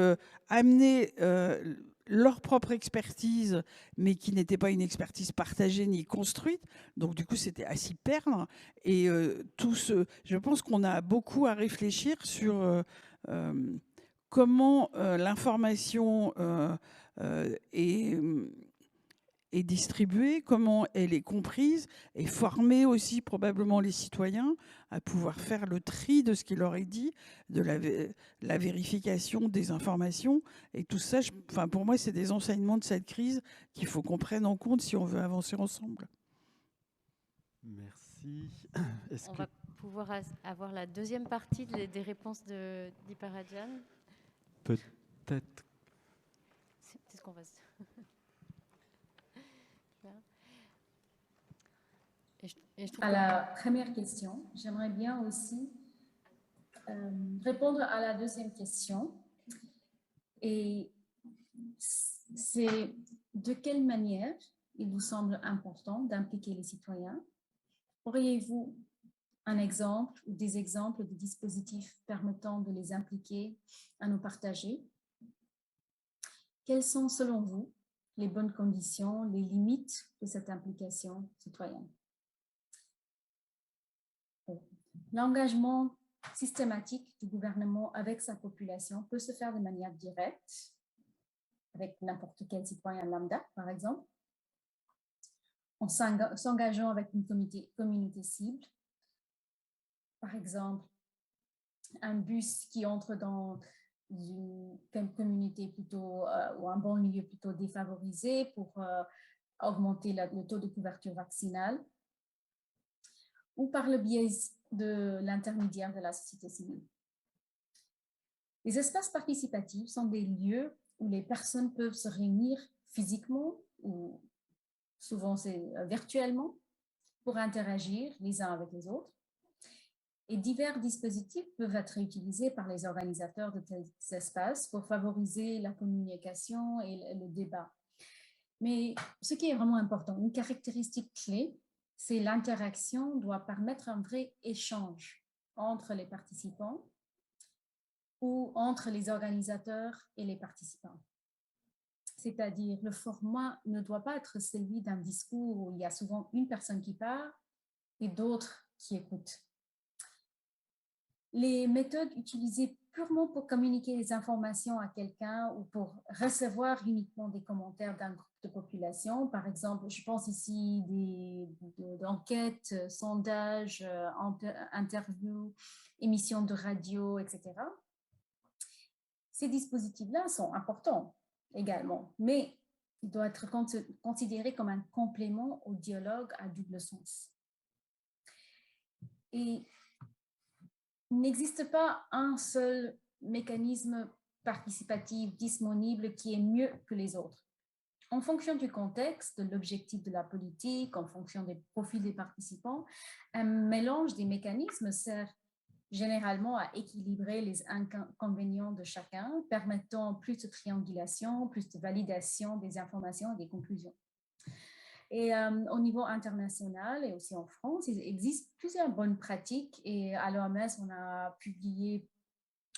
amenaient leur propre expertise, mais qui n'était pas une expertise partagée ni construite. Donc, du coup, c'était à s'y perdre. Et je pense qu'on a beaucoup à réfléchir sur comment l'information est distribuée, comment elle est comprise, et former aussi probablement les citoyens à pouvoir faire le tri de ce qui leur est dit, de la vérification des informations. Et tout ça, pour moi, c'est des enseignements de cette crise qu'il faut qu'on prenne en compte si on veut avancer ensemble. Merci. On va pouvoir avoir la deuxième partie des réponses de Deepa Rajan. Peut-être. C'est ce qu'on va se... À la première question, j'aimerais bien aussi répondre à la deuxième question. Et c'est de quelle manière il vous semble important d'impliquer les citoyens? Auriez-vous un exemple ou des exemples de dispositifs permettant de les impliquer à nous partager? Quelles sont, selon vous, les bonnes conditions, les limites de cette implication citoyenne? L'engagement systématique du gouvernement avec sa population peut se faire de manière directe, avec n'importe quel citoyen lambda, par exemple, en s'engageant avec une communauté cible. Par exemple, un bus qui entre dans une communauté plutôt ou un banlieue plutôt défavorisé pour augmenter le taux de couverture vaccinale, ou par le biais de l'intermédiaire de la société civile. Les espaces participatifs sont des lieux où les personnes peuvent se réunir physiquement ou souvent c'est virtuellement pour interagir les uns avec les autres. Et divers dispositifs peuvent être utilisés par les organisateurs de tels espaces pour favoriser la communication et le débat. Mais ce qui est vraiment important, une caractéristique clé, c'est l'interaction doit permettre un vrai échange entre les participants ou entre les organisateurs et les participants. C'est-à-dire, le format ne doit pas être celui d'un discours où il y a souvent une personne qui parle et d'autres qui écoutent. Les méthodes utilisées purement pour communiquer des informations à quelqu'un ou pour recevoir uniquement des commentaires d'un groupe de population, par exemple, je pense ici d'enquêtes, sondages, interviews, émissions de radio, etc. Ces dispositifs-là sont importants également, mais ils doivent être considérés comme un complément au dialogue à double sens. Et il n'existe pas un seul mécanisme participatif disponible qui est mieux que les autres. En fonction du contexte, de l'objectif de la politique, en fonction des profils des participants, un mélange des mécanismes sert généralement à équilibrer les inconvénients de chacun, permettant plus de triangulation, plus de validation des informations et des conclusions. Et au niveau international et aussi en France, il existe plusieurs bonnes pratiques et à l'OMS, on a publié,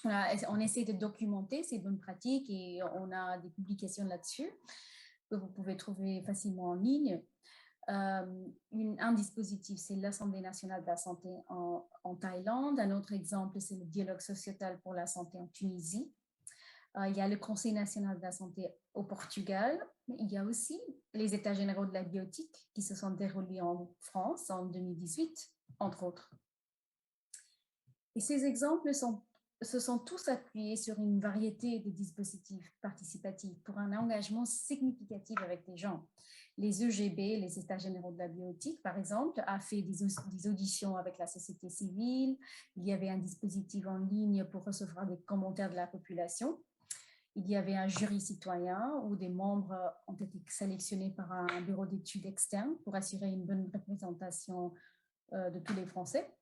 on essaie de documenter ces bonnes pratiques et on a des publications là-dessus que vous pouvez trouver facilement en ligne. Un dispositif, c'est l'Assemblée nationale de la santé en Thaïlande. Un autre exemple, c'est le dialogue sociétal pour la santé en Tunisie. Il y a le Conseil national de la santé au Portugal. Il y a aussi les États généraux de la bioéthique qui se sont déroulés en France en 2018, entre autres. Et ces exemples se sont tous appuyés sur une variété de dispositifs participatifs pour un engagement significatif avec les gens. Les EGB, les États généraux de la bioéthique, par exemple, a fait des auditions avec la société civile. Il y avait un dispositif en ligne pour recevoir des commentaires de la population. Il y avait un jury citoyen où des membres ont été sélectionnés par un bureau d'études externe pour assurer une bonne représentation de tous les Français.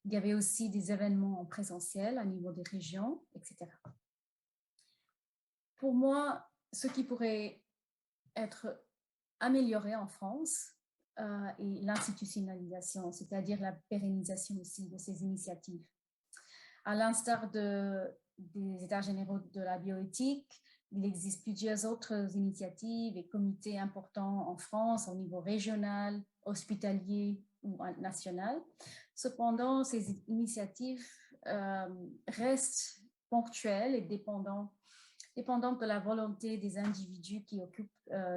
Il y avait aussi des événements en présentiel à niveau des régions, etc. Pour moi, ce qui pourrait être amélioré en France est l'institutionnalisation, c'est-à-dire la pérennisation aussi de ces initiatives. À l'instar des États généraux de la bioéthique, il existe plusieurs autres initiatives et comités importants en France au niveau régional, hospitalier ou national. Cependant, ces initiatives restent ponctuelles et dépendantes de la volonté des individus qui occupent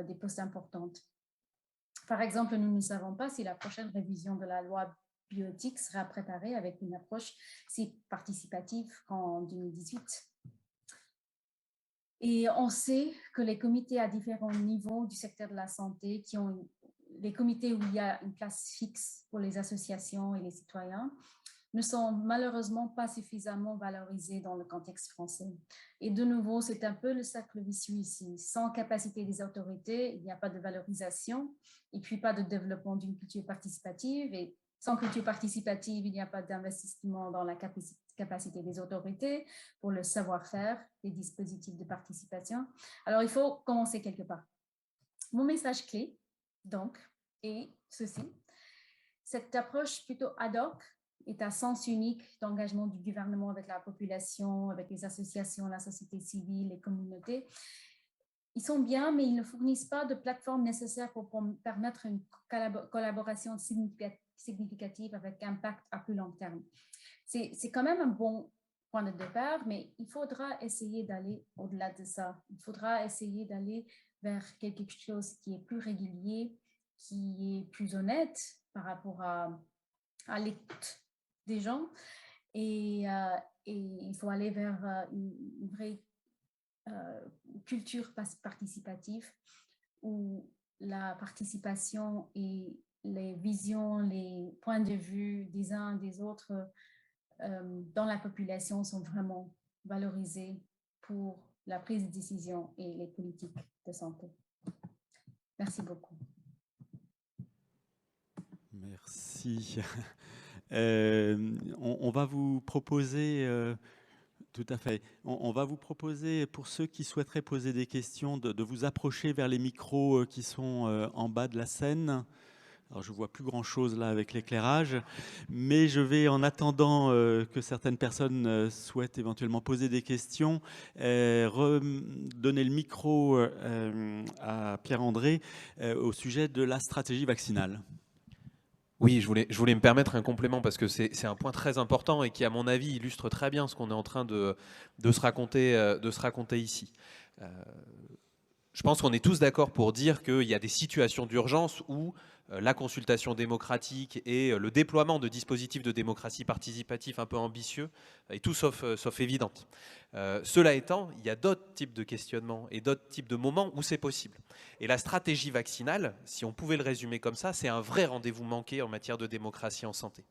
des postes importants. Par exemple, nous ne savons pas si la prochaine révision de la loi bioéthique sera préparée avec une approche si participative qu'en 2018. Et on sait que les comités à différents niveaux du secteur de la santé, les comités où il y a une place fixe pour les associations et les citoyens, ne sont malheureusement pas suffisamment valorisés dans le contexte français. Et de nouveau, c'est un peu le cercle vicieux ici. Sans capacité des autorités, il n'y a pas de valorisation et puis pas de développement d'une culture participative. Et sans culture participative, il n'y a pas d'investissement dans la capacité des autorités pour le savoir-faire, les dispositifs de participation. Alors, il faut commencer quelque part. Mon message clé, donc, est ceci. Cette approche plutôt ad hoc est à sens unique d'engagement du gouvernement avec la population, avec les associations, la société civile, les communautés. Ils sont bien, mais ils ne fournissent pas de plateforme nécessaire pour permettre une collaboration significative avec impact à plus long terme. C'est quand même un bon point de départ, mais il faudra essayer d'aller au-delà de ça. Il faudra essayer d'aller vers quelque chose qui est plus régulier, qui est plus honnête par rapport à l'écoute des gens. Et il faut aller vers une vraie culture participative où la participation et les visions, les points de vue des uns des autres dans la population sont vraiment valorisés pour la prise de décision et les politiques de santé. Merci beaucoup. Merci. On va vous proposer, tout à fait, on va vous proposer pour ceux qui souhaiteraient poser des questions de vous approcher vers les micros qui sont en bas de la scène. Alors je ne vois plus grand-chose là avec l'éclairage, mais je vais, en attendant que certaines personnes souhaitent éventuellement poser des questions, redonner le micro à Pierre-André au sujet de la stratégie vaccinale. Oui, je voulais me permettre un complément parce que c'est un point très important et qui, à mon avis, illustre très bien ce qu'on est en train de se raconter ici. Je pense qu'on est tous d'accord pour dire qu'il y a des situations d'urgence où la consultation démocratique et le déploiement de dispositifs de démocratie participative un peu ambitieux est tout sauf évidente. Cela étant, il y a d'autres types de questionnements et d'autres types de moments où c'est possible. Et la stratégie vaccinale, si on pouvait le résumer comme ça, c'est un vrai rendez-vous manqué en matière de démocratie en santé.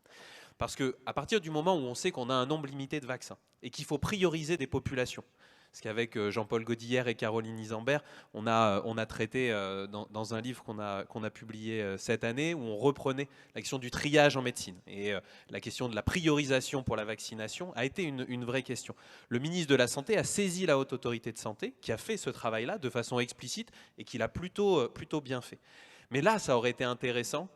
Parce qu'à partir du moment où on sait qu'on a un nombre limité de vaccins et qu'il faut prioriser des populations, parce qu'avec Jean-Paul Godillère et Caroline Isambert, on a traité dans un livre qu'on a publié cette année, où on reprenait la question du triage en médecine. Et la question de la priorisation pour la vaccination a été une vraie question. Le ministre de la Santé a saisi la Haute Autorité de Santé, qui a fait ce travail-là de façon explicite et qui l'a plutôt bien fait. Mais là, ça aurait été intéressant,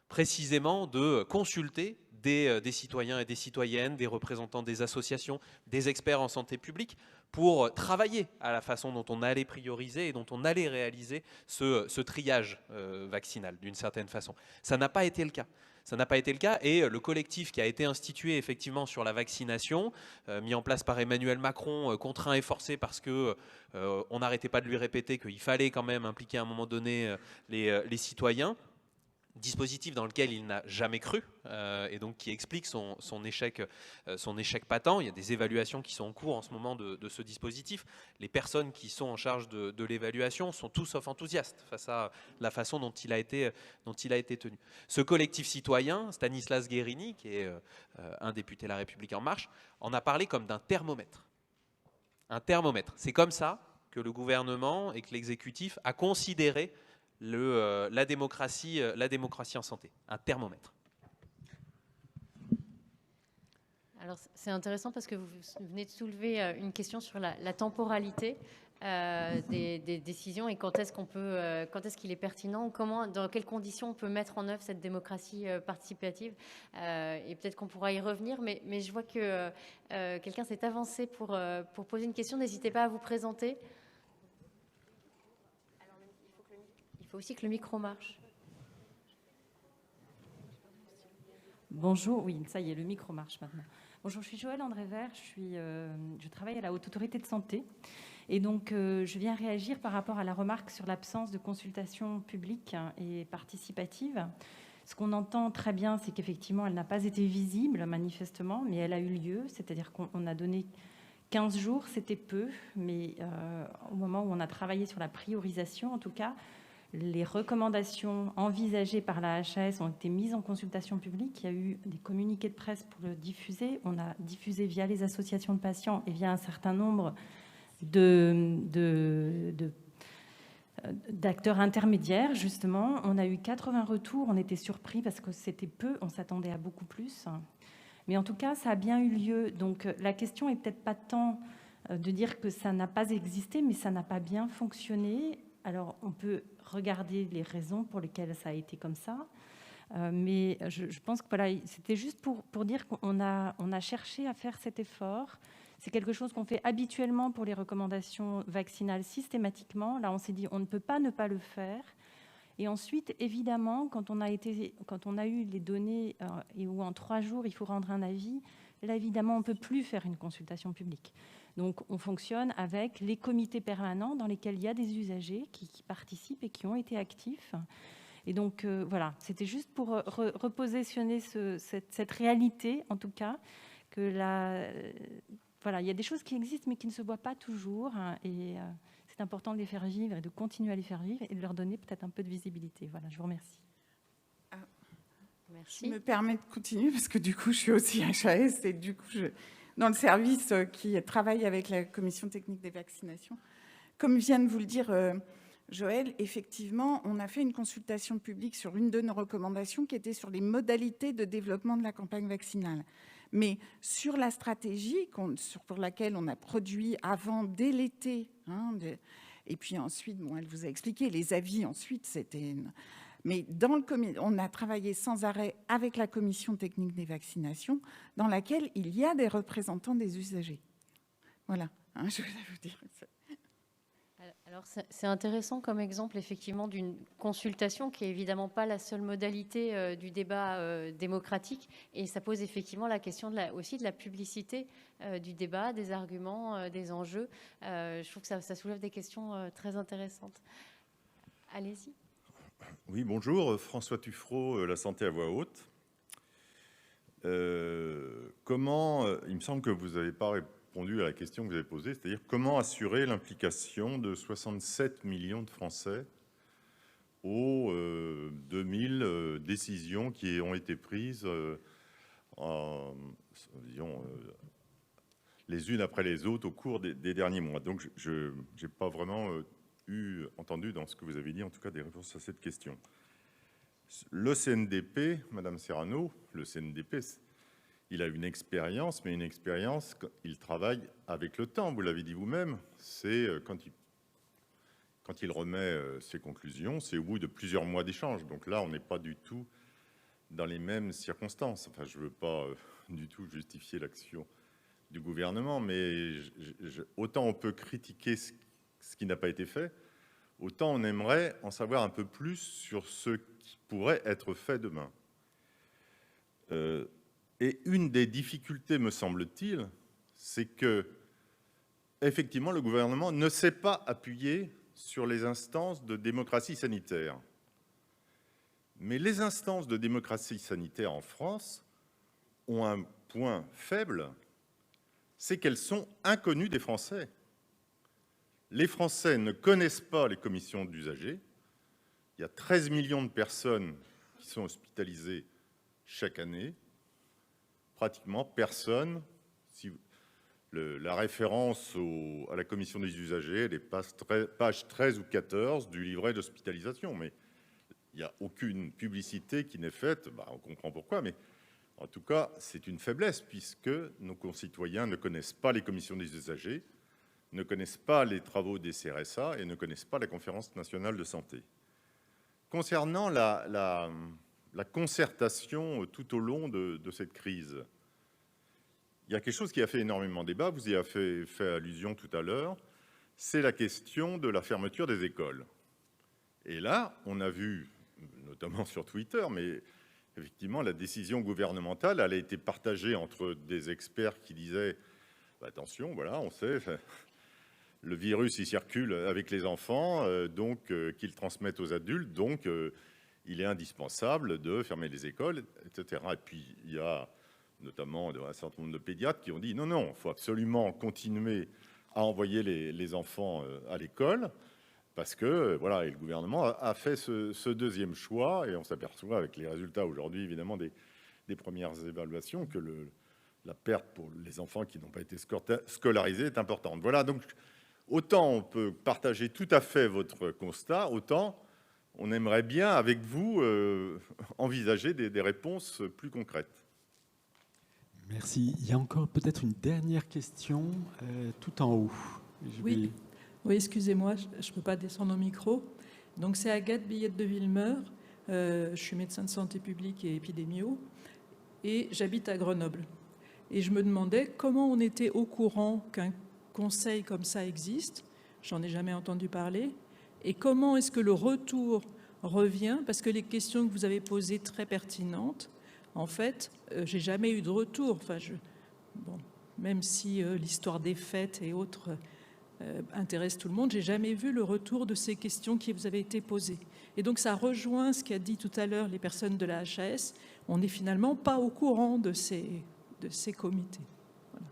précisément, de consulter des citoyens et des citoyennes, des représentants des associations, des experts en santé publique, pour travailler à la façon dont on allait prioriser et dont on allait réaliser ce triage vaccinal, d'une certaine façon. Ça n'a pas été le cas. Ça n'a pas été le cas et le collectif qui a été institué effectivement sur la vaccination, mis en place par Emmanuel Macron, contraint et forcé parce que on n'arrêtait pas de lui répéter qu'il fallait quand même impliquer à un moment donné les citoyens, dispositif dans lequel il n'a jamais cru et donc qui explique son échec patent. Il y a des évaluations qui sont en cours en ce moment de ce dispositif. Les personnes qui sont en charge de l'évaluation sont tous sauf enthousiastes face à la façon dont il a été tenu. Ce collectif citoyen, Stanislas Guérini, qui est un député La République En Marche, en a parlé comme d'un thermomètre. Un thermomètre. C'est comme ça que le gouvernement et que l'exécutif a considéré la démocratie en santé, un thermomètre. Alors c'est intéressant parce que vous venez de soulever une question sur la temporalité des décisions et quand est-ce qu'il est pertinent, dans quelles conditions on peut mettre en œuvre cette démocratie participative. Et peut-être qu'on pourra y revenir, mais je vois que quelqu'un s'est avancé pour poser une question. N'hésitez pas à vous présenter. Il faut aussi que le micro marche. Bonjour, oui, ça y est, le micro marche maintenant. Bonjour, je suis Joëlle André-Vert, je travaille à la Haute Autorité de Santé. Et donc, je viens réagir par rapport à la remarque sur l'absence de consultation publique et participative. Ce qu'on entend très bien, c'est qu'effectivement, elle n'a pas été visible, manifestement, mais elle a eu lieu. C'est-à-dire qu'on a donné 15 jours, c'était peu, mais au moment où on a travaillé sur la priorisation, en tout cas, les recommandations envisagées par la HAS ont été mises en consultation publique. Il y a eu des communiqués de presse pour le diffuser. On a diffusé via les associations de patients et via un certain nombre d'acteurs intermédiaires, justement. On a eu 80 retours. On était surpris parce que c'était peu. On s'attendait à beaucoup plus. Mais en tout cas, ça a bien eu lieu. Donc, la question est peut-être pas tant de dire que ça n'a pas existé, mais ça n'a pas bien fonctionné. Alors, on peut regarder les raisons pour lesquelles ça a été comme ça. Mais je pense que voilà, c'était juste pour dire qu'on a cherché à faire cet effort. C'est quelque chose qu'on fait habituellement pour les recommandations vaccinales systématiquement. Là, on s'est dit on ne peut pas ne pas le faire. Et ensuite, évidemment, quand on a eu les données et où en 3 jours, il faut rendre un avis, là, évidemment, on ne peut plus faire une consultation publique. Donc, on fonctionne avec les comités permanents dans lesquels il y a des usagers qui participent et qui ont été actifs. Et donc, voilà, c'était juste pour repositionner cette réalité, en tout cas, que voilà, il y a des choses qui existent mais qui ne se voient pas toujours. Et c'est important de les faire vivre et de continuer à les faire vivre et de leur donner peut-être un peu de visibilité. Voilà, je vous remercie. Merci. Je me permets de continuer parce que du coup, je suis aussi HAS et du coup, dans le service qui travaille avec la commission technique des vaccinations. Comme vient de vous le dire Joëlle, effectivement, on a fait une consultation publique sur une de nos recommandations qui était sur les modalités de développement de la campagne vaccinale. Mais sur la stratégie pour laquelle on a produit avant, dès l'été, et puis ensuite, bon, elle vous a expliqué, les avis ensuite, c'était... Mais on a travaillé sans arrêt avec la commission technique des vaccinations, dans laquelle il y a des représentants des usagers. Voilà, je voulais vous dire ça. Alors c'est intéressant comme exemple effectivement d'une consultation qui est évidemment pas la seule modalité du débat démocratique, et ça pose effectivement la question aussi de la publicité du débat, des arguments, des enjeux. Je trouve que ça soulève des questions très intéressantes. Allez-y. Oui, bonjour, François Tuffreau, La Santé à voix haute. Comment, il me semble que vous n'avez pas répondu à la question que vous avez posée, c'est-à-dire comment assurer l'implication de 67 millions de Français aux 2000 décisions qui ont été prises disons, les unes après les autres au cours des derniers mois. Donc je n'ai pas vraiment entendu dans ce que vous avez dit, en tout cas, des réponses à cette question. Le CNDP, Madame Serrano, le CNDP, il a une expérience, mais une expérience, il travaille avec le temps, vous l'avez dit vous-même, c'est quand il remet ses conclusions, c'est au bout de plusieurs mois d'échange. Donc là, on n'est pas du tout dans les mêmes circonstances. Enfin, je ne veux pas du tout justifier l'action du gouvernement, mais autant on peut critiquer ce qui n'a pas été fait, autant on aimerait en savoir un peu plus sur ce qui pourrait être fait demain. Et une des difficultés, me semble-t-il, c'est que, effectivement, le gouvernement ne s'est pas appuyé sur les instances de démocratie sanitaire. Mais les instances de démocratie sanitaire en France ont un point faible, c'est qu'elles sont inconnues des Français. Les Français ne connaissent pas les commissions d'usagers. Il y a 13 millions de personnes qui sont hospitalisées chaque année. Pratiquement personne. La référence à la commission des usagers, elle est page 13 ou 14 du livret d'hospitalisation. Mais il n'y a aucune publicité qui n'est faite. On comprend pourquoi, mais en tout cas, c'est une faiblesse puisque nos concitoyens ne connaissent pas les commissions des usagers, ne connaissent pas les travaux des CRSA et ne connaissent pas la Conférence nationale de santé. Concernant la concertation tout au long de cette crise, il y a quelque chose qui a fait énormément débat, vous y avez fait allusion tout à l'heure, c'est la question de la fermeture des écoles. Et là, on a vu, notamment sur Twitter, mais effectivement, la décision gouvernementale, elle a été partagée entre des experts qui disaient attention, voilà, on sait, le virus, il circule avec les enfants, donc qu'ils transmettent aux adultes, donc il est indispensable de fermer les écoles, etc. Et puis, il y a notamment un certain nombre de pédiatres qui ont dit non, il faut absolument continuer à envoyer les enfants à l'école, parce que, voilà, et le gouvernement a fait ce deuxième choix, et on s'aperçoit avec les résultats aujourd'hui, évidemment, des premières évaluations, que la perte pour les enfants qui n'ont pas été scolarisés est importante. Voilà, donc, autant on peut partager tout à fait votre constat, autant on aimerait bien, avec vous, envisager des réponses plus concrètes. Merci. Il y a encore peut-être une dernière question tout en haut. Oui, excusez-moi, je ne peux pas descendre au micro. Donc c'est Agathe Billette de Villemeur. Je suis médecin de santé publique et épidémio et j'habite à Grenoble. Et je me demandais comment on était au courant qu'un conseil comme ça existe. J'en ai jamais entendu parler. Et comment est-ce que le retour revient? Parce que les questions que vous avez posées, très pertinentes, en fait, j'ai jamais eu de retour. Enfin, même si l'histoire des fêtes et autres intéresse tout le monde, j'ai jamais vu le retour de ces questions qui vous avaient été posées. Et donc, ça rejoint ce qu'a dit tout à l'heure les personnes de la HAS. On n'est finalement pas au courant de ces comités. Voilà.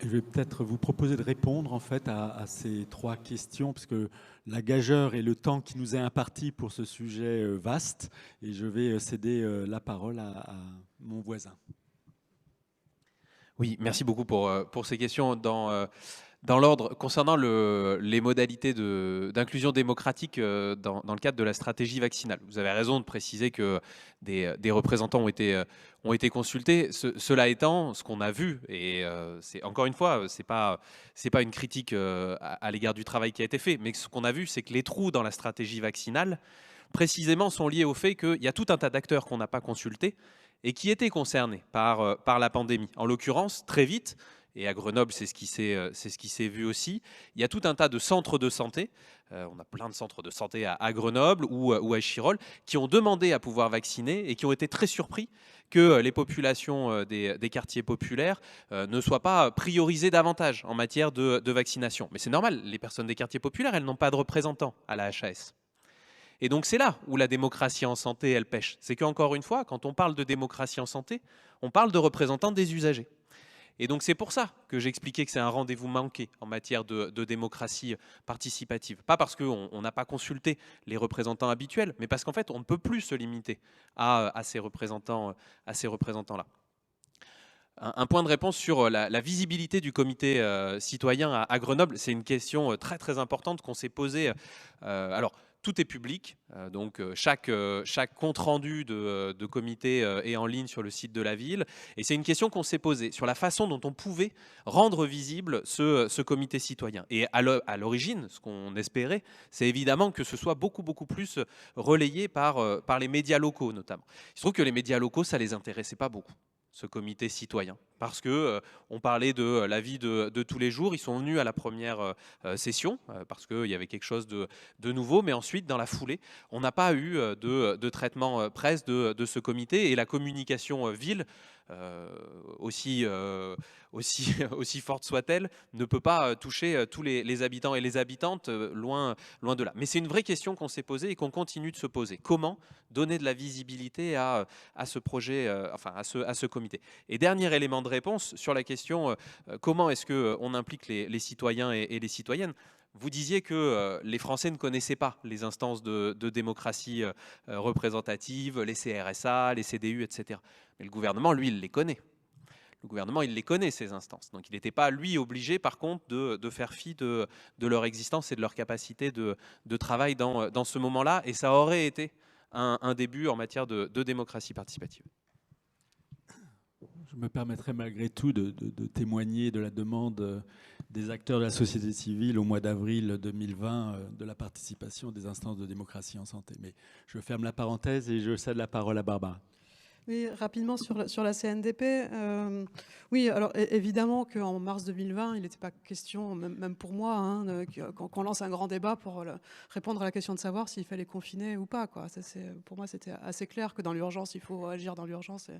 Je vais peut-être vous proposer de répondre en fait à ces trois questions, parce que la gageure et le temps qui nous est imparti pour ce sujet vaste, et je vais céder la parole à mon voisin. Oui, merci beaucoup pour ces questions. Dans l'ordre, concernant les modalités d'inclusion démocratique dans le cadre de la stratégie vaccinale, vous avez raison de préciser que des représentants ont été consultés. Cela étant, ce qu'on a vu, et c'est encore une fois, c'est pas une critique à l'égard du travail qui a été fait, mais ce qu'on a vu, c'est que les trous dans la stratégie vaccinale, précisément, sont liés au fait qu'il y a tout un tas d'acteurs qu'on n'a pas consultés et qui étaient concernés par la pandémie. En l'occurrence, très vite, et à Grenoble, c'est ce qui s'est vu aussi. Il y a tout un tas de centres de santé, on a plein de centres de santé à Grenoble ou à Échirolles, qui ont demandé à pouvoir vacciner et qui ont été très surpris que les populations des quartiers populaires ne soient pas priorisées davantage en matière de vaccination. Mais c'est normal, les personnes des quartiers populaires, elles n'ont pas de représentants à la HAS. Et donc c'est là où la démocratie en santé, elle pêche. C'est qu'encore une fois, quand on parle de démocratie en santé, on parle de représentants des usagers. Et donc c'est pour ça que j'expliquais que c'est un rendez-vous manqué en matière de démocratie participative. Pas parce qu'on n'a pas consulté les représentants habituels, mais parce qu'en fait on ne peut plus se limiter à ces représentants-là. Un point de réponse sur la visibilité du comité citoyen à Grenoble, c'est une question très très importante qu'on s'est posée. Alors, tout est public, donc chaque compte-rendu de comité est en ligne sur le site de la ville. Et c'est une question qu'on s'est posée sur la façon dont on pouvait rendre visible ce comité citoyen. Et à l'origine, ce qu'on espérait, c'est évidemment que ce soit beaucoup plus relayé par les médias locaux notamment. Il se trouve que les médias locaux, ça ne les intéressait pas beaucoup, ce comité citoyen, parce qu'on parlait de la vie de tous les jours. Ils sont venus à la première session, parce qu'il y avait quelque chose de nouveau, mais ensuite, dans la foulée, on n'a pas eu de traitement presse de ce comité, et la communication ville, aussi forte soit-elle, ne peut pas toucher tous les habitants et les habitantes, loin de là. Mais c'est une vraie question qu'on s'est posée et qu'on continue de se poser. Comment donner de la visibilité à ce projet, à ce comité? Et dernier élément de réponse sur la question comment est-ce qu'on implique les citoyens et les citoyennes? Vous disiez que les Français ne connaissaient pas les instances de démocratie représentative, les CRSA, les CDU, etc. Mais le gouvernement, lui, il les connaît. Le gouvernement, il les connaît, ces instances. Donc il n'était pas, lui, obligé, par contre, de faire fi de leur existence et de leur capacité de travail dans ce moment-là. Et ça aurait été un début en matière de démocratie participative. Je me permettrai malgré tout de témoigner de la demande des acteurs de la société civile au mois d'avril 2020 de la participation des instances de démocratie en santé. Mais je ferme la parenthèse et je cède la parole à Barbara. Oui, rapidement sur la CNDP. Oui, alors évidemment qu'en mars 2020, il n'était pas question, même pour moi, qu'on lance un grand débat pour répondre à la question de savoir s'il fallait confiner ou pas, quoi. Pour moi, c'était assez clair que dans l'urgence, il faut agir dans l'urgence.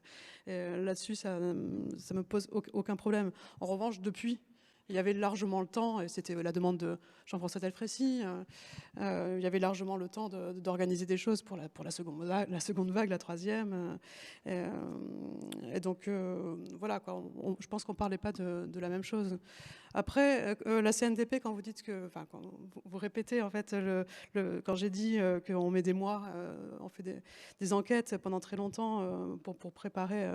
Et là-dessus, ça ne me pose aucun problème. En revanche, depuis, il y avait largement le temps, et c'était la demande de Jean-François Delfrécy, il y avait largement le temps d'organiser des choses pour la seconde vague, la troisième. Et donc, voilà, quoi, je pense qu'on ne parlait pas de la même chose. Après, la CNDP, quand vous dites que... Enfin, quand vous répétez, en fait, quand j'ai dit qu'on met des mois, on fait des enquêtes pendant très longtemps pour préparer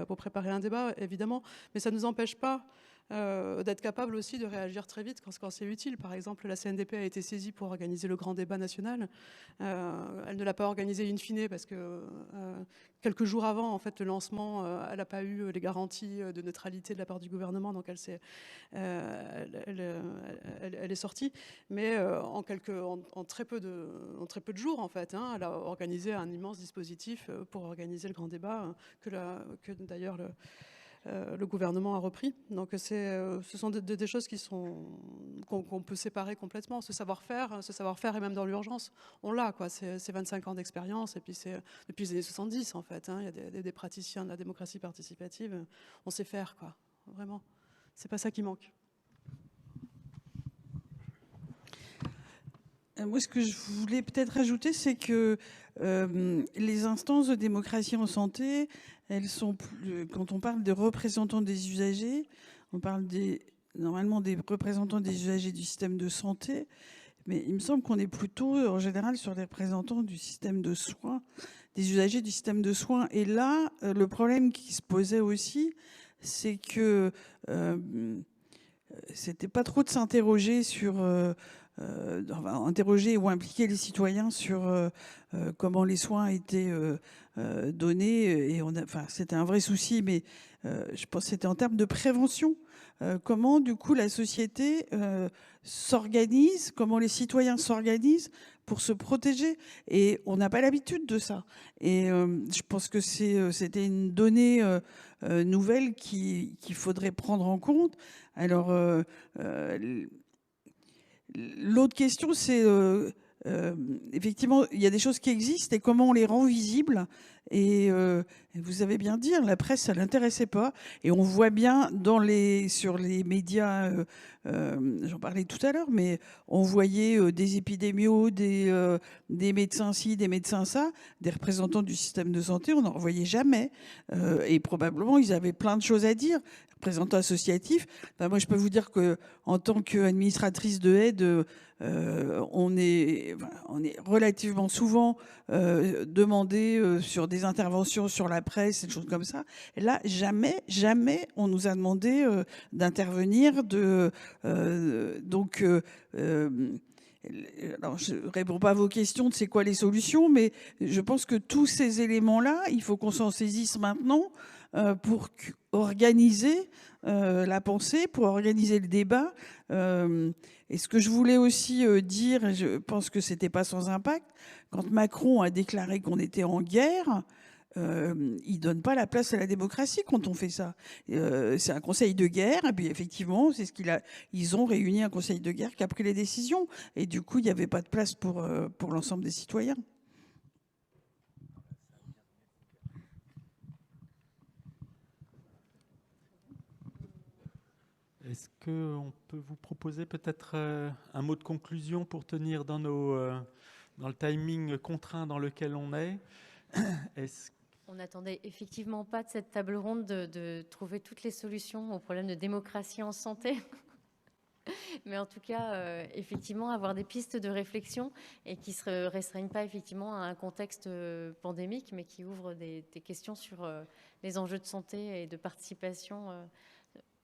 un débat, évidemment, mais ça ne nous empêche pas d'être capable aussi de réagir très vite quand c'est utile. Par exemple, la CNDP a été saisie pour organiser le grand débat national. Elle ne l'a pas organisé in fine parce que quelques jours avant, en fait, le lancement, elle n'a pas eu les garanties de neutralité de la part du gouvernement, donc elle est sortie. Mais en très peu de jours, en fait, elle a organisé un immense dispositif pour organiser le grand débat que d'ailleurs le gouvernement a repris. Donc ce sont des choses qu'on peut séparer complètement. Ce savoir-faire et même dans l'urgence, on l'a, quoi. C'est 25 ans d'expérience, et puis c'est depuis les années 70, en fait. Il y a des praticiens de la démocratie participative. On sait faire, quoi. Vraiment. C'est pas ça qui manque. Moi, ce que je voulais peut-être ajouter, c'est que les instances de démocratie en santé, elles sont quand on parle des représentants des usagers, on parle normalement des représentants des usagers du système de santé, mais il me semble qu'on est plutôt en général sur les représentants du système de soins, des usagers du système de soins. Et là, le problème qui se posait aussi, c'est que c'était pas trop de s'interroger sur interroger ou impliquer les citoyens sur comment les soins étaient donnés. Et c'était un vrai souci, mais je pense que c'était en termes de prévention. Comment, du coup, la société s'organise, comment les citoyens s'organisent pour se protéger. Et on n'a pas l'habitude de ça. Et je pense que c'était une donnée nouvelle qu'il faudrait prendre en compte. Alors, l'autre question, c'est effectivement, il y a des choses qui existent et comment on les rend visibles. Et vous avez bien dit, la presse, ça l'intéressait pas. Et on voit bien sur les médias, j'en parlais tout à l'heure, mais on voyait des épidémios, des médecins ci, des médecins ça, des représentants du système de santé, on n'en revoyait jamais. Et probablement, ils avaient plein de choses à dire. Représentants associatifs, moi je peux vous dire qu'en tant qu'administratrice de aide, on est relativement souvent demandé sur des interventions sur la presse et des choses comme ça. Et là, jamais on nous a demandé d'intervenir. Donc, alors, je ne réponds pas à vos questions de c'est quoi les solutions, mais je pense que tous ces éléments-là, il faut qu'on s'en saisisse maintenant pour organiser la pensée, pour organiser le débat. Et ce que je voulais aussi dire, et je pense que c'était pas sans impact, quand Macron a déclaré qu'on était en guerre, il donne pas la place à la démocratie quand on fait ça. C'est un conseil de guerre, et puis effectivement, c'est ils ont réuni un conseil de guerre qui a pris les décisions. Et du coup, il n'y avait pas de place pour l'ensemble des citoyens. Est-ce qu'on peut vous proposer peut-être un mot de conclusion pour tenir dans le timing contraint dans lequel on est? On n'attendait effectivement pas de cette table ronde de trouver toutes les solutions aux problèmes de démocratie en santé. Mais en tout cas, effectivement, avoir des pistes de réflexion et qui ne se restreignent pas effectivement à un contexte pandémique, mais qui ouvrent des questions sur les enjeux de santé et de participation,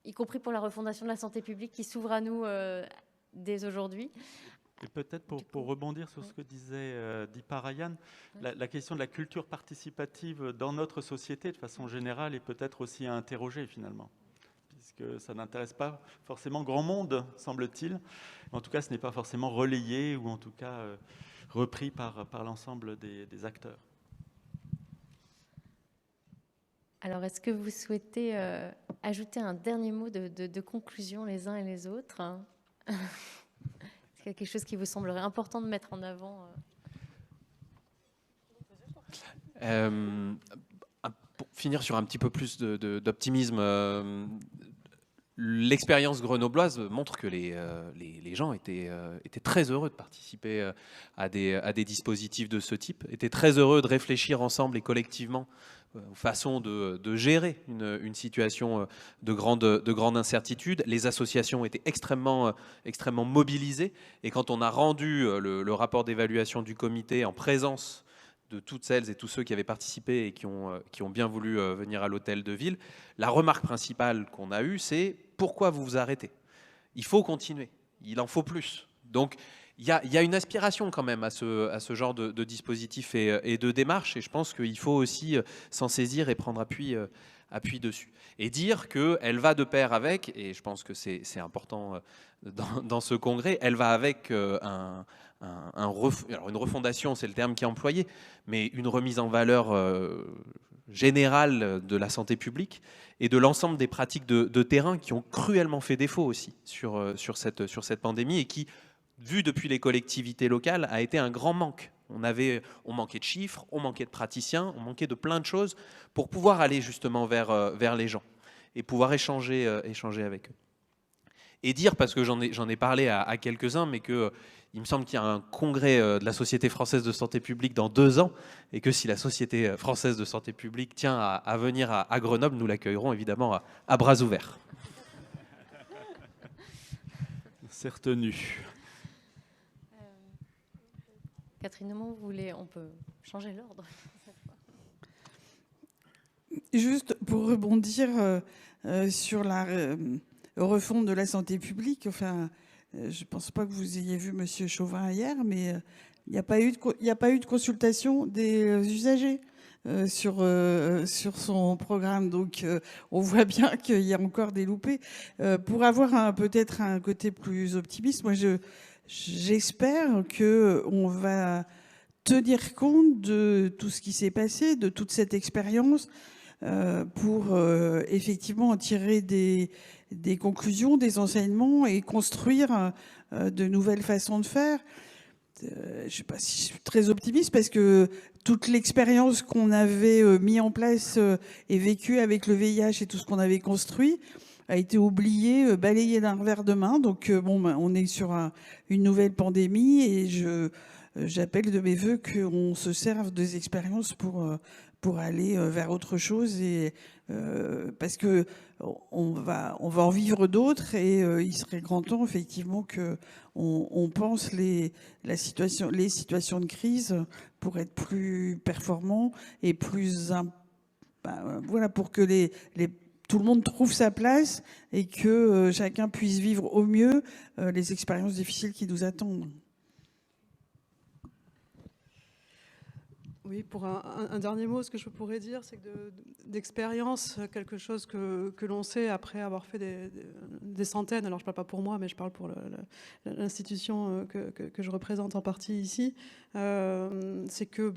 y compris pour la refondation de la santé publique qui s'ouvre à nous dès aujourd'hui. Et peut-être pour rebondir sur ce que disait Deepa Ryan, la question de la culture participative dans notre société de façon générale est peut-être aussi à interroger finalement, puisque ça n'intéresse pas forcément grand monde, semble-t-il. En tout cas, ce n'est pas forcément relayé ou en tout cas repris par l'ensemble des acteurs. Alors, est-ce que vous souhaitez ajouter un dernier mot de conclusion les uns et les autres? Est-ce qu'il y a quelque chose qui vous semblerait important de mettre en avant? Pour finir sur un petit peu plus d'optimisme, l'expérience grenobloise montre que les gens étaient très heureux de participer à des dispositifs de ce type, étaient très heureux de réfléchir ensemble et collectivement aux façons de gérer une situation de grande incertitude. Les associations étaient extrêmement mobilisées, et quand on a rendu le rapport d'évaluation du comité en présence de toutes celles et tous ceux qui avaient participé et qui ont bien voulu venir à l'hôtel de ville, la remarque principale qu'on a eue, c'est « pourquoi vous vous arrêtez ? Il faut continuer, il en faut plus ». Donc, il y a une aspiration quand même à ce genre de dispositif et de démarche, et je pense qu'il faut aussi s'en saisir et prendre appui dessus. Et dire qu'elle va de pair avec, et je pense que c'est important dans ce congrès, elle va avec une refondation, c'est le terme qui est employé, mais une remise en valeur générale de la santé publique et de l'ensemble des pratiques de terrain qui ont cruellement fait défaut aussi sur cette pandémie, et qui, vu depuis les collectivités locales, a été un grand manque. On manquait de chiffres, on manquait de praticiens, on manquait de plein de choses pour pouvoir aller justement vers les gens et pouvoir échanger avec eux. Et dire, parce que j'en ai parlé à quelques-uns, mais il me semble qu'il y a un congrès de la Société française de santé publique dans 2 ans, et que si la Société française de santé publique tient à venir à Grenoble, nous l'accueillerons évidemment à bras ouverts. C'est retenu. Catherine Neumont, on peut changer l'ordre. Juste pour rebondir sur la refonte de la santé publique, enfin, je ne pense pas que vous ayez vu M. Chauvin hier, mais il n'y a pas eu de consultation des usagers sur son programme. Donc, on voit bien qu'il y a encore des loupés. Pour avoir peut-être un côté plus optimiste, moi, j'espère qu'on va tenir compte de tout ce qui s'est passé, de toute cette expérience, pour effectivement en tirer des des conclusions, des enseignements et construire de nouvelles façons de faire. Je ne sais pas si je suis très optimiste parce que toute l'expérience qu'on avait mis en place et vécue avec le VIH et tout ce qu'on avait construit a été oublié, balayé d'un revers de main. Donc bon, on est sur une nouvelle pandémie et j'appelle de mes voeux qu'on se serve des expériences pour aller vers autre chose, et parce que on va en vivre d'autres, et il serait grand temps effectivement que on pense les situations de crise pour être plus performants et plus voilà, pour que tout le monde trouve sa place et que chacun puisse vivre au mieux les expériences difficiles qui nous attendent. Oui, pour un dernier mot, ce que je pourrais dire, c'est que d'expérience, quelque chose que l'on sait après avoir fait des centaines, alors je ne parle pas pour moi, mais je parle pour l'institution que je représente en partie ici, c'est que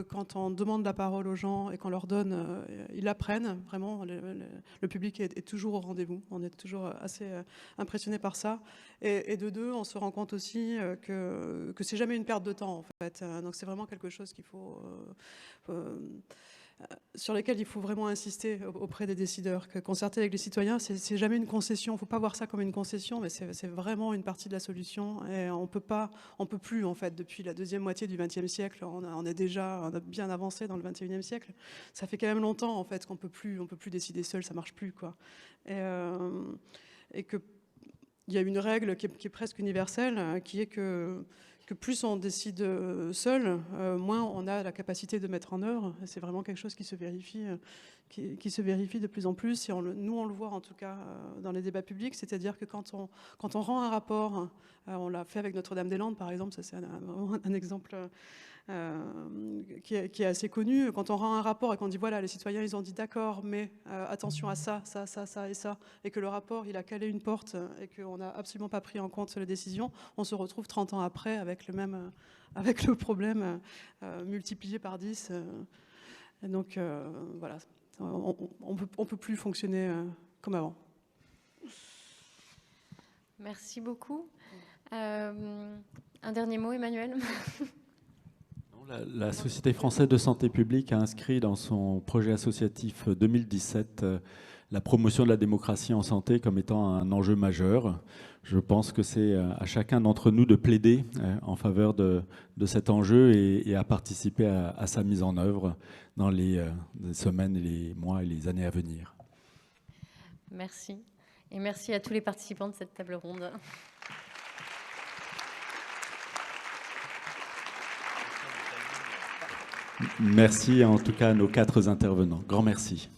quand on demande la parole aux gens et qu'on leur donne, ils l'apprennent, vraiment, le public est toujours au rendez-vous, on est toujours assez impressionné par ça. Et de deux, on se rend compte aussi que c'est jamais une perte de temps, en fait. Donc c'est vraiment quelque chose qu'il faut... sur lesquels il faut vraiment insister auprès des décideurs. Que concerter avec les citoyens, c'est jamais une concession. Il ne faut pas voir ça comme une concession, mais c'est vraiment une partie de la solution. Et on peut plus, en fait, depuis la deuxième moitié du XXe siècle, on a bien avancé dans le XXIe siècle. Ça fait quand même longtemps, en fait, qu'on peut plus décider seul, ça marche plus, quoi. Et que il y a une règle qui est presque universelle, qui est que plus on décide seul, moins on a la capacité de mettre en œuvre. C'est vraiment quelque chose qui se vérifie de plus en plus. Et nous, on le voit en tout cas dans les débats publics, c'est-à-dire que quand on rend un rapport, on l'a fait avec Notre-Dame-des-Landes par exemple, ça c'est un exemple qui est assez connu. Quand on rend un rapport et qu'on dit voilà, les citoyens ils ont dit d'accord, mais attention à ça et ça, et que le rapport il a calé une porte et qu'on n'a absolument pas pris en compte la décision, on se retrouve 30 ans après avec le problème multiplié par 10. Et donc voilà, on peut plus fonctionner comme avant. Merci beaucoup. Un dernier mot, Emmanuel. La Société française de santé publique a inscrit dans son projet associatif 2017 la promotion de la démocratie en santé comme étant un enjeu majeur. Je pense que c'est à chacun d'entre nous de plaider en faveur de cet enjeu et à participer à sa mise en œuvre dans les semaines, les mois et les années à venir. Merci. Et merci à tous les participants de cette table ronde. Merci en tout cas à nos 4 intervenants. Grand merci.